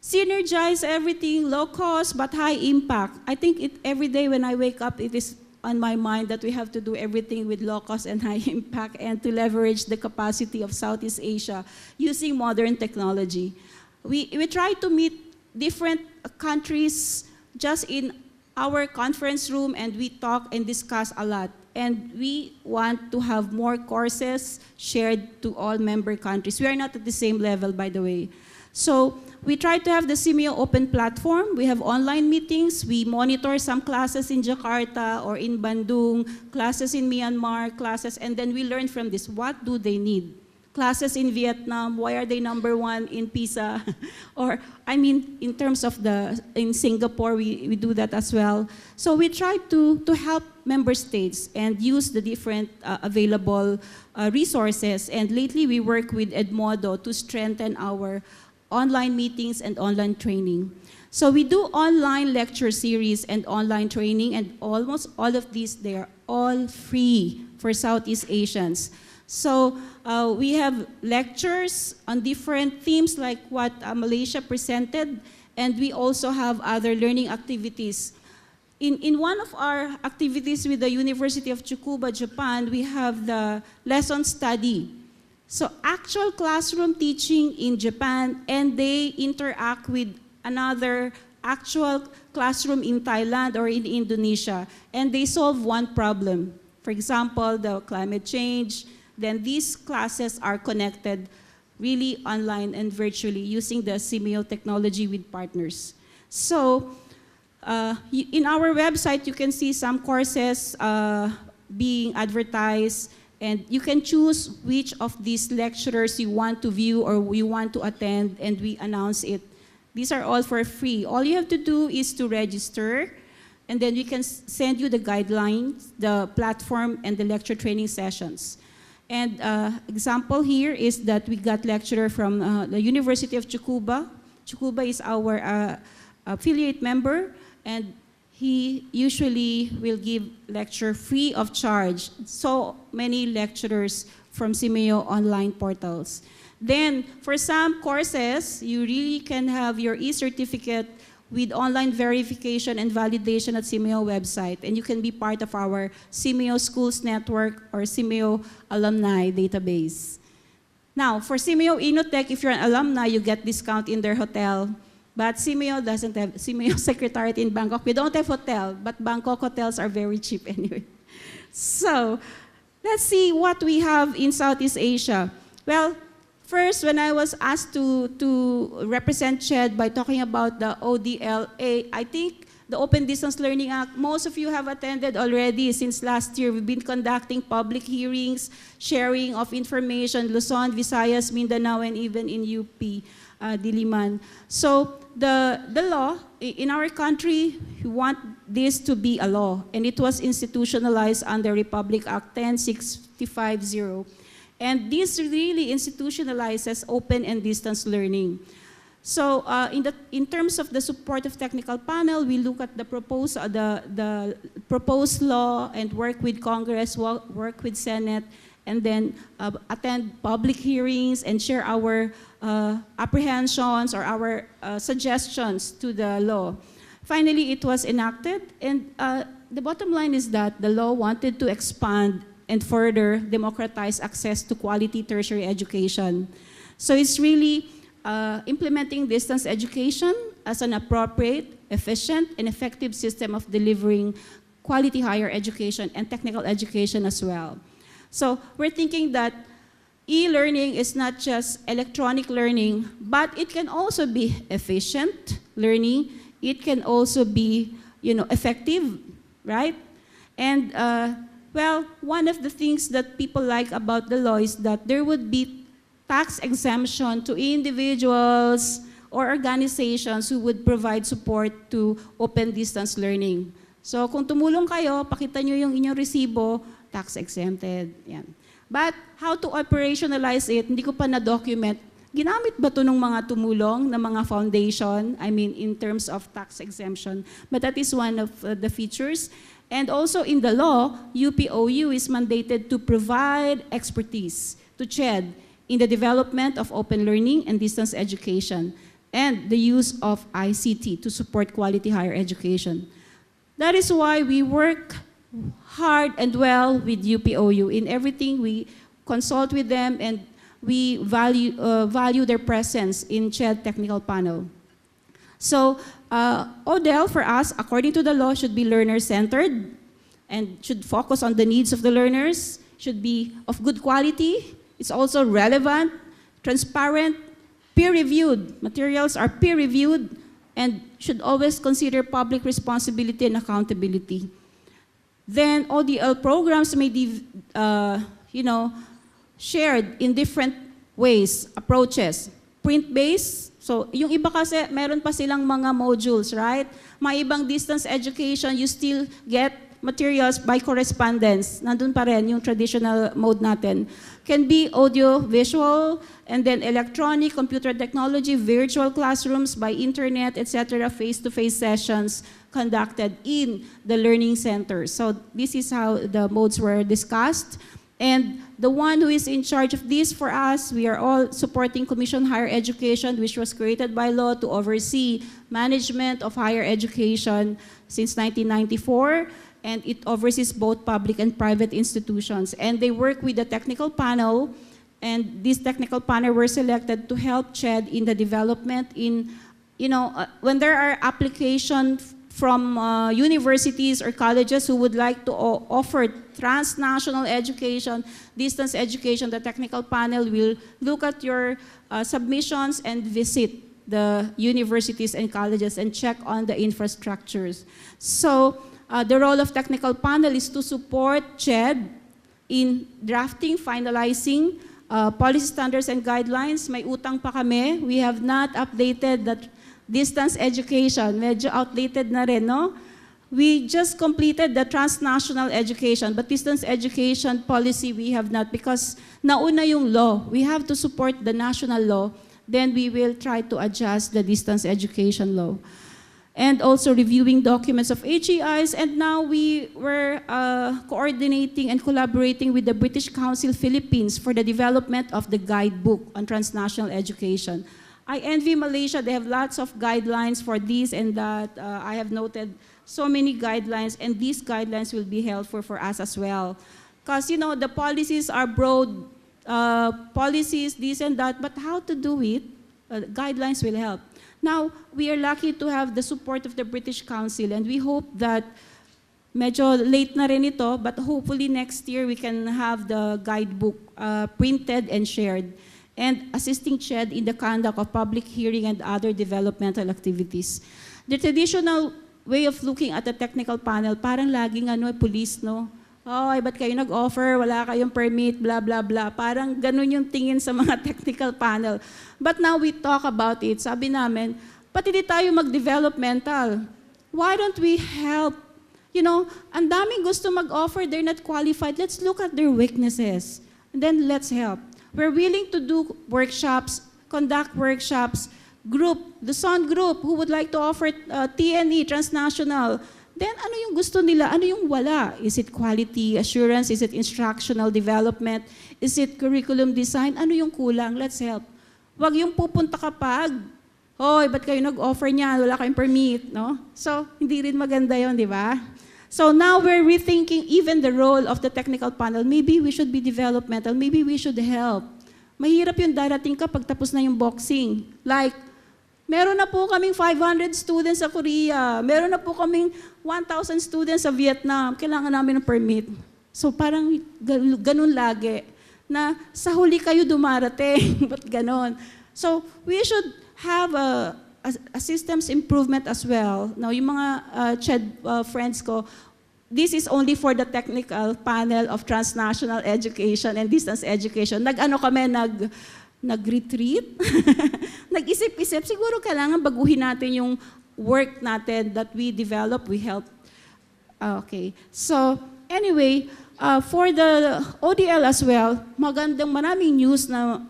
synergize everything, low cost but high impact. I think every day when I wake up, it is on my mind that we have to do everything with low cost and high impact, and to leverage the capacity of Southeast Asia using modern technology. We try to meet different countries just in our conference room, and we talk and discuss a lot. And we want to have more courses shared to all member countries. We are not at the same level, by the way. So we try to have the SEAMEO open platform. We have online meetings. We monitor some classes in Jakarta or in Bandung, classes in Myanmar, classes, and then we learn from this. What do they need? Classes in Vietnam, why are they #1 in PISA? Or, I mean, in terms of in Singapore, we do that as well. So we try to help member states and use the different available resources. And lately, we work with Edmodo to strengthen our online meetings and online training. So we do online lecture series and online training, and almost all of these, they are all free for Southeast Asians. So we have lectures on different themes like what Malaysia presented, and we also have other learning activities. In one of our activities with the University of Tsukuba, Japan, we have the lesson study. So actual classroom teaching in Japan, and they interact with another actual classroom in Thailand or in Indonesia, and they solve one problem. For example, the climate change. Then these classes are connected really online and virtually using the SEAMEO technology with partners. So in our website, you can see some courses being advertised, and you can choose which of these lecturers you want to view or you want to attend, and we announce it. These are all for free. All you have to do is to register, and then we can send you the guidelines, the platform, and the lecture training sessions. And example here is that we got lecturer from the University of Tsukuba. Tsukuba is our affiliate member, and he usually will give lecture free of charge. So many lecturers from SEAMEO online portals. Then for some courses, you really can have your e-certificate with online verification and validation at SEAMEO website, and you can be part of our SEAMEO Schools Network or SEAMEO Alumni Database. Now, for SEAMEO Inotech, if you're an alumni, you get discount in their hotel, but SEAMEO doesn't have, SEAMEO Secretariat in Bangkok, we don't have hotel, but Bangkok hotels are very cheap anyway. So, let's see what we have in Southeast Asia. Well, first, when I was asked to represent CHED by talking about the ODLA, I think the Open Distance Learning Act, most of you have attended already since last year. We've been conducting public hearings, sharing of information, Luzon, Visayas, Mindanao, and even in UP, Diliman. So the law, in our country, we want this to be a law, and it was institutionalized under Republic Act 10650. And this really institutionalizes open and distance learning. So in terms of the support of technical panel, we look at the proposed law and work with Congress, work with Senate, and then attend public hearings and share our apprehensions or our suggestions to the law. Finally, it was enacted, and the bottom line is that the law wanted to expand and further democratize access to quality tertiary education. So it's really implementing distance education as an appropriate, efficient, and effective system of delivering quality higher education and technical education as well. So we're thinking that e-learning is not just electronic learning, but it can also be efficient learning. It can also be, effective, right? And well, one of the things that people like about the law is that there would be tax exemption to individuals or organizations who would provide support to open distance learning. So kung tumulong kayo, pakita nyo yung inyong resibo, tax exempted. Yan. But how to operationalize it, hindi ko pa na-document. Ginamit ba ito ng mga tumulong, ng mga foundation, I mean in terms of tax exemption? But that is one of the features. And also in the law, UPOU is mandated to provide expertise to CHED in the development of open learning and distance education and the use of ICT to support quality higher education. That is why we work hard and well with UPOU. In everything, we consult with them, and we value their presence in CHED technical panel. So ODEL for us, according to the law, should be learner-centered and should focus on the needs of the learners, should be of good quality. It's also relevant, transparent, peer-reviewed. Materials are peer-reviewed and should always consider public responsibility and accountability. Then ODL programs may be, shared in different ways, approaches. Print-based, so yung iba kasi meron pa silang mga modules, right? May ibang distance education, you still get materials by correspondence. Nandun pa rin yung traditional mode natin. Can be audio, visual, and then electronic, computer technology, virtual classrooms by internet, etc., face-to-face sessions conducted in the learning center. So this is how the modes were discussed. And the one who is in charge of this for us, we are all supporting Commission Higher Education, which was created by law to oversee management of higher education since 1994. And it oversees both public and private institutions. And they work with the technical panel, and this technical panel were selected to help CHED in the development in, when there are applications from universities or colleges who would like to offer transnational education, distance education, the technical panel will look at your submissions and visit the universities and colleges and check on the infrastructures. So, the role of technical panel is to support CHED in drafting, finalizing policy standards and guidelines. May utang pa kami. We have not updated the distance education. Medyo outdated na rin, no? We just completed the transnational education, but distance education policy we have not because nauna yung law. We have to support the national law. Then we will try to adjust the distance education law. And also reviewing documents of HEIs, and now we were coordinating and collaborating with the British Council Philippines for the development of the guidebook on transnational education. I envy Malaysia, they have lots of guidelines for this and that. I have noted so many guidelines, and these guidelines will be helpful for us as well. Because, the policies are broad, policies, this and that, but how to do it, guidelines will help. Now, we are lucky to have the support of the British Council, and we hope that medyo late na rin ito, but hopefully next year we can have the guidebook printed and shared, and assisting CHED in the conduct of public hearing and other developmental activities. The traditional way of looking at the technical panel, parang laging police, no? Ay, ba't kayo nag-offer? Wala kayong permit, blah, blah, blah. Parang ganun yung tingin sa mga technical panel. But now we talk about it. Sabi namin, pati di tayo mag-developmental. Why don't we help? Ang daming gusto mag-offer, they're not qualified. Let's look at their weaknesses. And then let's help. We're willing to do workshops, conduct workshops, the SON group who would like to offer TNE, transnational. Then, ano yung gusto nila? Ano yung wala? Is it quality assurance? Is it instructional development? Is it curriculum design? Ano yung kulang? Let's help. Wag yung pupunta kapag, hoy, ba't kayo nag-offer niyan? Wala kayong permit, no? So, hindi rin maganda yon, di ba? So now we're rethinking even the role of the technical panel. Maybe we should be developmental. Maybe we should help. Mahirap yung darating ka pag tapos na yung boxing. Like, meron na po kaming 500 students sa Korea. Meron na po kaming 1,000 students sa Vietnam. Kailangan namin ng permit. So parang ganun lagi. Na sa huli kayo dumarating. Ba't ganun? So we should have a systems improvement as well. Now, yung mga CHED friends ko, this is only for the technical panel of transnational education and distance education. Nag-retreat, nag-isip-isip, siguro kailangan baguhin natin yung work natin that we develop, we help. Okay, so anyway, for the ODL as well, maraming news na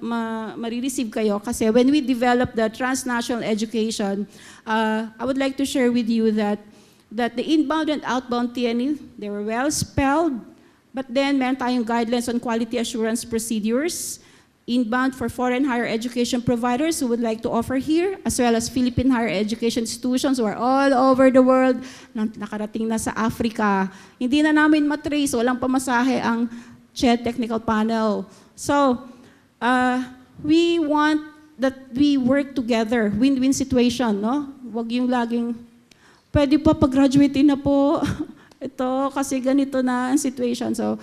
marireceive kayo kasi when we develop the transnational education, I would like to share with you that the inbound and outbound TNE, they were well spelled, but then meron tayong guidelines on quality assurance procedures, inbound for foreign higher education providers who would like to offer here, as well as Philippine higher education institutions who are all over the world, nakarating na sa Africa. Hindi na namin matrace, walang pamasahe ang CHED technical panel. So, we want that we work together, win-win situation, no? Wag yung laging, pwede pa pag-graduate na po, ito kasi ganito na ang situation. So,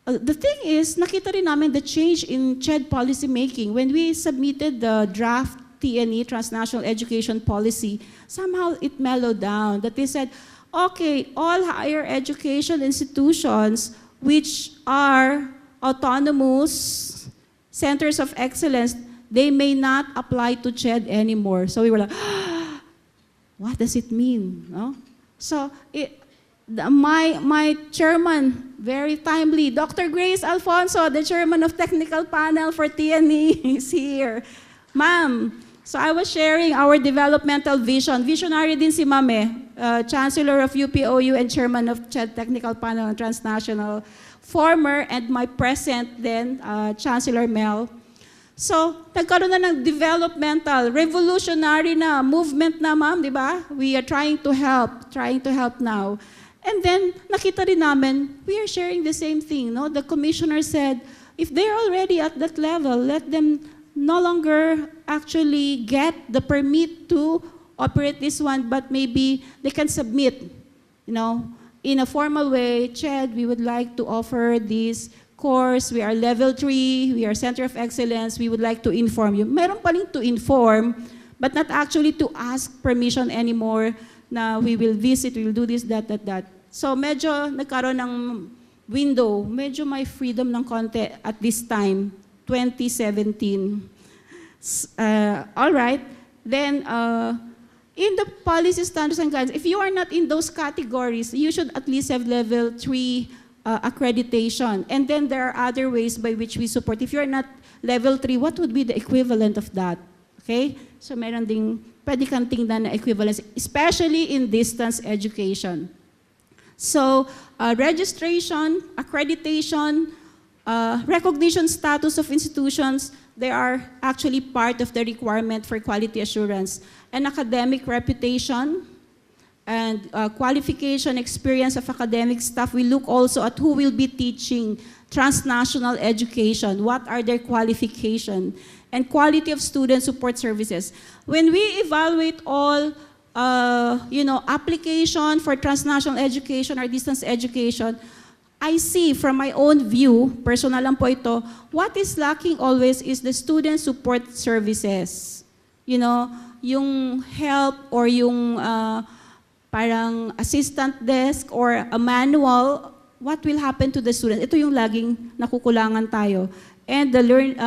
The thing is, nakita rin namin the change in CHED policy making. When we submitted the draft TNE, Transnational Education Policy, somehow it mellowed down. That they said, okay, all higher education institutions which are autonomous centers of excellence, they may not apply to CHED anymore. So we were like, what does it mean? No? So my chairman, very timely, Dr. Grace Alfonso, the chairman of technical panel for TNE, is here. Ma'am, so I was sharing our developmental vision. Visionary din si Mame, Chancellor of UPOU and chairman of CHED Technical Panel and Transnational, former and my present then, Chancellor Mel. So, nagkaroon na ng developmental, revolutionary na movement na, ma'am, di ba? We are trying to help now. And then, nakita rin namin, we are sharing the same thing, no? The commissioner said, if they're already at that level, let them no longer actually get the permit to operate this one, but maybe they can submit, you know, in a formal way. CHED, we would like to offer this course, we are level 3, we are center of excellence, we would like to inform you. Meron pa rin to inform, but not actually to ask permission anymore na we will visit, we will do this, that. So medyo nagkaroon ng window, medyo may freedom ng konti at this time, 2017. All right, then in the policy standards and guidelines, if you are not in those categories, you should at least have level 3 accreditation. And then there are other ways by which we support. If you're not level 3, what would be the equivalent of that? Okay? So meron ding pwede kang tingnan na equivalence, especially in distance education. So registration, accreditation, recognition status of institutions, they are actually part of the requirement for quality assurance. And academic reputation, and qualification, experience of academic staff. We look also at who will be teaching transnational education, what are their qualifications, and quality of student support services. When we evaluate all application for transnational education or distance education, I see from my own view, personal lang po ito, what is lacking always is the student support services. You know, yung help or yung parang assistant desk or a manual, what will happen to the students? Ito yung laging nakukulangan tayo. And the learning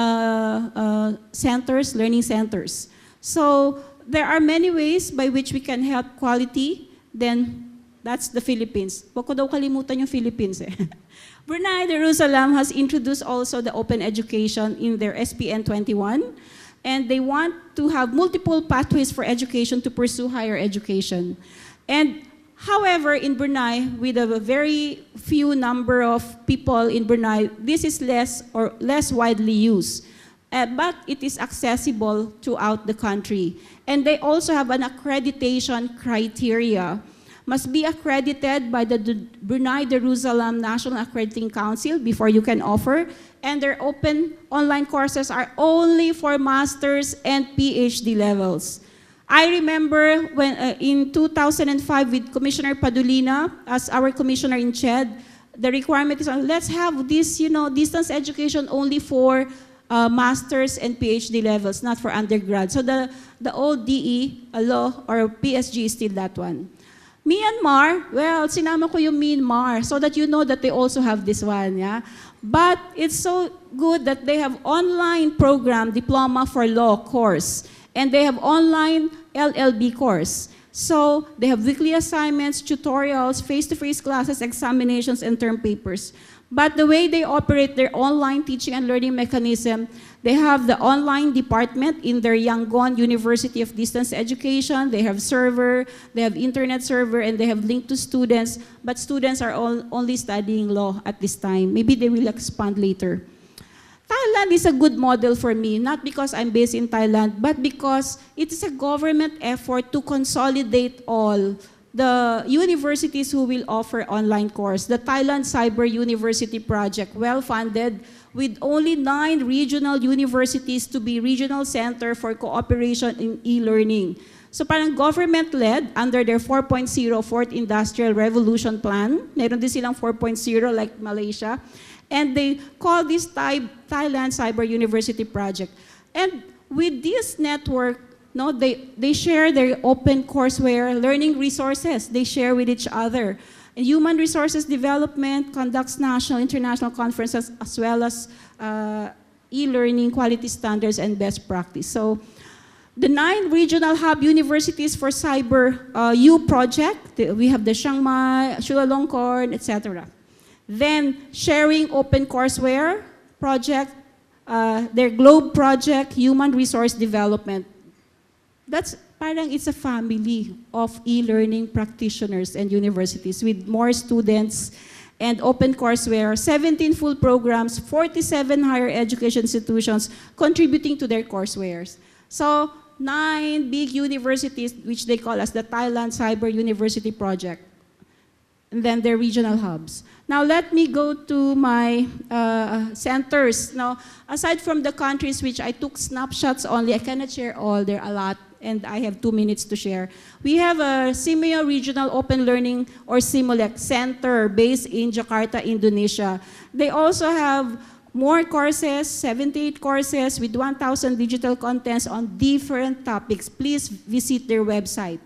centers. So there are many ways by which we can help quality. Then that's the Philippines. Huwag ko daw kalimutan yung Philippines eh. Brunei Darussalam has introduced also the open education in their SPN 21. And they want to have multiple pathways for education to pursue higher education. And however, in Brunei, with a very few number of people in Brunei, this is less widely used. But it is accessible throughout the country. And they also have an accreditation criteria. Must be accredited by the Brunei Darussalam National Accrediting Council before you can offer. And their open online courses are only for master's and PhD levels. I remember when in 2005 with Commissioner Padulina as our commissioner in CHED, the requirement is let's have this, distance education only for master's and PhD levels, not for undergrad. So the old DE, law or PSG is still that one. Myanmar, well, sinama ko yung Myanmar so that you know that they also have this one, yeah. But it's so good that they have online program, diploma for law course. And they have online LLB course. So they have weekly assignments, tutorials, face-to-face classes, examinations, and term papers. But the way they operate their online teaching and learning mechanism, they have the online department in their Yangon University of Distance Education. They have server, they have internet server, and they have link to students. But students are only studying law at this time. Maybe they will expand later. Thailand is a good model for me, not because I'm based in Thailand, but because it is a government effort to consolidate all the universities who will offer online course. The Thailand Cyber University Project, well-funded, with only 9 regional universities to be regional center for cooperation in e-learning. So parang government-led under their 4.0 Fourth Industrial Revolution Plan. Meron din silang 4.0 like Malaysia. And they call this Thailand Cyber University Project. And with this network, no, they share their open courseware, learning resources. They share with each other. And human resources development conducts national, international conferences, as well as e-learning, quality standards, and best practice. So the 9 regional hub universities for Cyber U project, we have the Chiang Mai, Chulalongkorn, etc. Then sharing open courseware project, their Globe project, human resource development. That's parang it's a family of e-learning practitioners and universities with more students and open courseware, 17 full programs, 47 higher education institutions contributing to their coursewares. So 9 big universities, which they call as the Thailand Cyber University Project, and then their regional hubs. Now let me go to my centers. Now, aside from the countries which I took snapshots only, I cannot share all, there are a lot, and I have 2 minutes to share. We have a SEAMEO Regional Open Learning or SEAMOLEC Center based in Jakarta, Indonesia. They also have more courses, 78 courses with 1,000 digital contents on different topics. Please visit their website.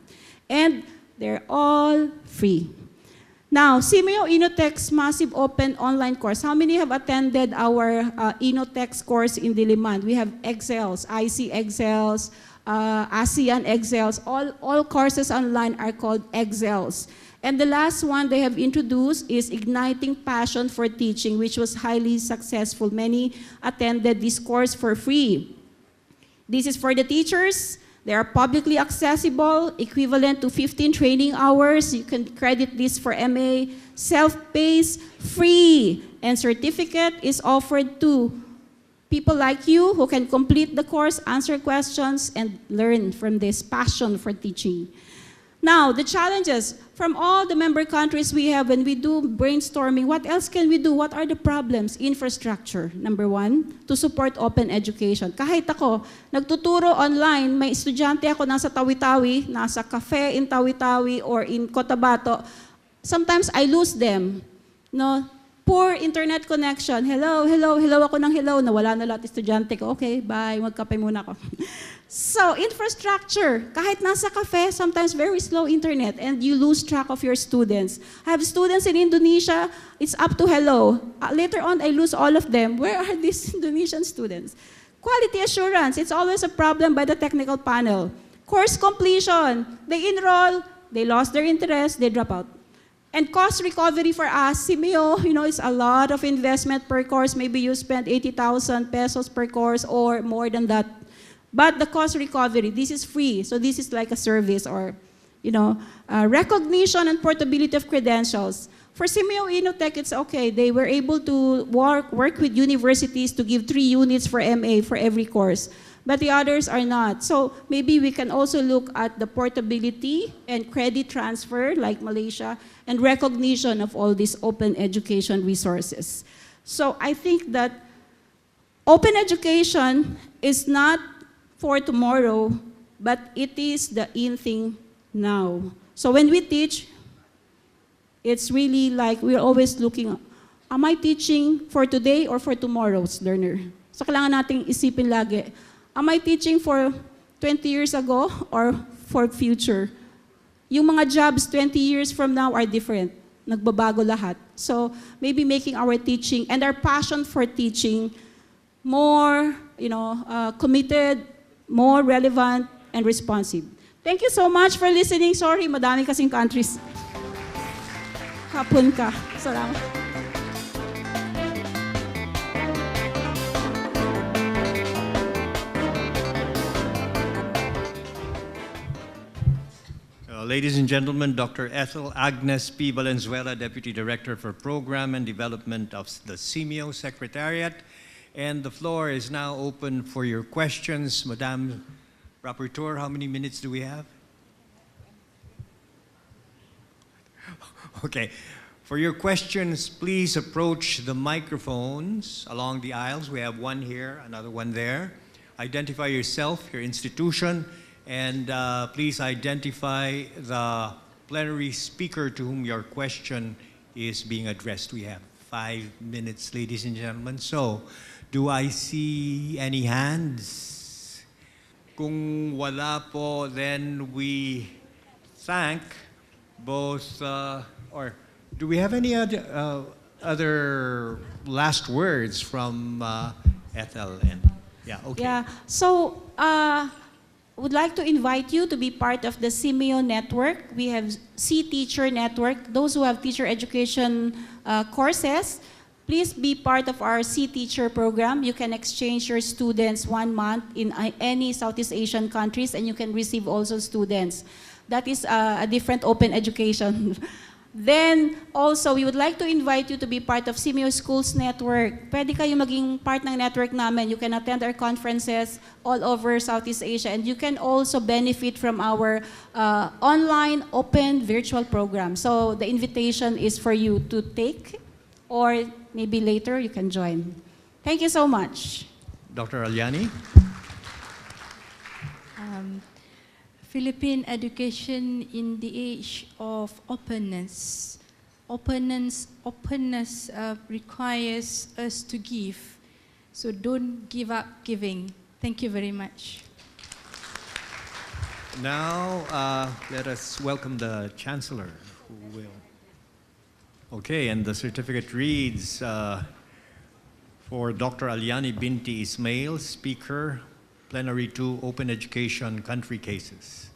And they're all free. Now, SEAMEO Innotex Massive Open Online Course. How many have attended our Innotex course in Diliman? We have Excels, IC Excels, ASEAN Excels. All courses online are called Excels. And the last one they have introduced is Igniting Passion for Teaching, which was highly successful. Many attended this course for free. This is for the teachers. They are publicly accessible, equivalent to 15 training hours. You can credit this for MA, self-paced, free, and certificate is offered to people like you who can complete the course, answer questions, and learn from this passion for teaching. Now, the challenges from all the member countries we have when we do brainstorming, what else can we do? What are the problems? Infrastructure, number 1, to support open education. Kahit ako, nagtuturo online, may estudyante ako nasa Tawi-Tawi, nasa cafe in Tawi-Tawi or in Cotabato, sometimes I lose them. No? Poor internet connection. Hello ako ng hello. Nawala na lahat estudyante ko. Okay, bye. Magkape muna ako. So, infrastructure. Kahit nasa cafe, sometimes very slow internet and you lose track of your students. I have students in Indonesia, it's up to hello. Later on, I lose all of them. Where are these Indonesian students? Quality assurance. It's always a problem by the technical panel. Course completion. They enroll, they lost their interest, they drop out. And cost recovery for us, SEAMEO, it's a lot of investment per course. Maybe you spend 80,000 pesos per course or more than that. But the cost recovery, this is free. So this is like a service or, recognition and portability of credentials. For SEAMEO Innotech, it's okay. They were able to work with universities to give 3 units for MA for every course. But the others are not. So maybe we can also look at the portability and credit transfer like Malaysia and recognition of all these open education resources. So I think that open education is not for tomorrow, but it is the in thing now. So when we teach, it's really like we're always looking, am I teaching for today or for tomorrow's learner? So kailangan nating isipin lagi, am I teaching for 20 years ago or for future? Yung mga jobs 20 years from now are different. Nagbabago lahat. So maybe making our teaching and our passion for teaching more, committed, more relevant, and responsive. Thank you so much for listening. Sorry, madami kasing countries. Hapon ka. Salamat. Ladies and gentlemen, Dr. Ethel Agnes P. Valenzuela, Deputy Director for Program and Development of the SEAMEO Secretariat. And the floor is now open for your questions. Madame Rapporteur, how many minutes do we have? Okay. For your questions, please approach the microphones along the aisles. We have one here, another one there. Identify yourself, your institution, And please identify the plenary speaker to whom your question is being addressed. We have 5 minutes, ladies and gentlemen. So, do I see any hands? Kung wala po, then we thank both, or do we have any other last words from Ethel? And yeah, okay. Yeah, so would like to invite you to be part of the SEAMEO network. We have C-Teacher network. Those who have teacher education courses, please be part of our C-Teacher program. You can exchange your students 1 month in any Southeast Asian countries, and you can receive also students. That is a different open education. Then, also, we would like to invite you to be part of SEAMEO Schools Network. Pwede kayo maging part ng network namin. You can attend our conferences all over Southeast Asia, and you can also benefit from our online, open, virtual program. So, the invitation is for you to take, or maybe later you can join. Thank you so much. Dr. Alyani? Philippine education in the age of openness. Openness requires us to give. So don't give up giving. Thank you very much. Now, let us welcome the Chancellor, who will. Okay, and the certificate reads for Dr. Alyani Binti Ismail, Speaker, Plenary 2, Open Education Country Cases.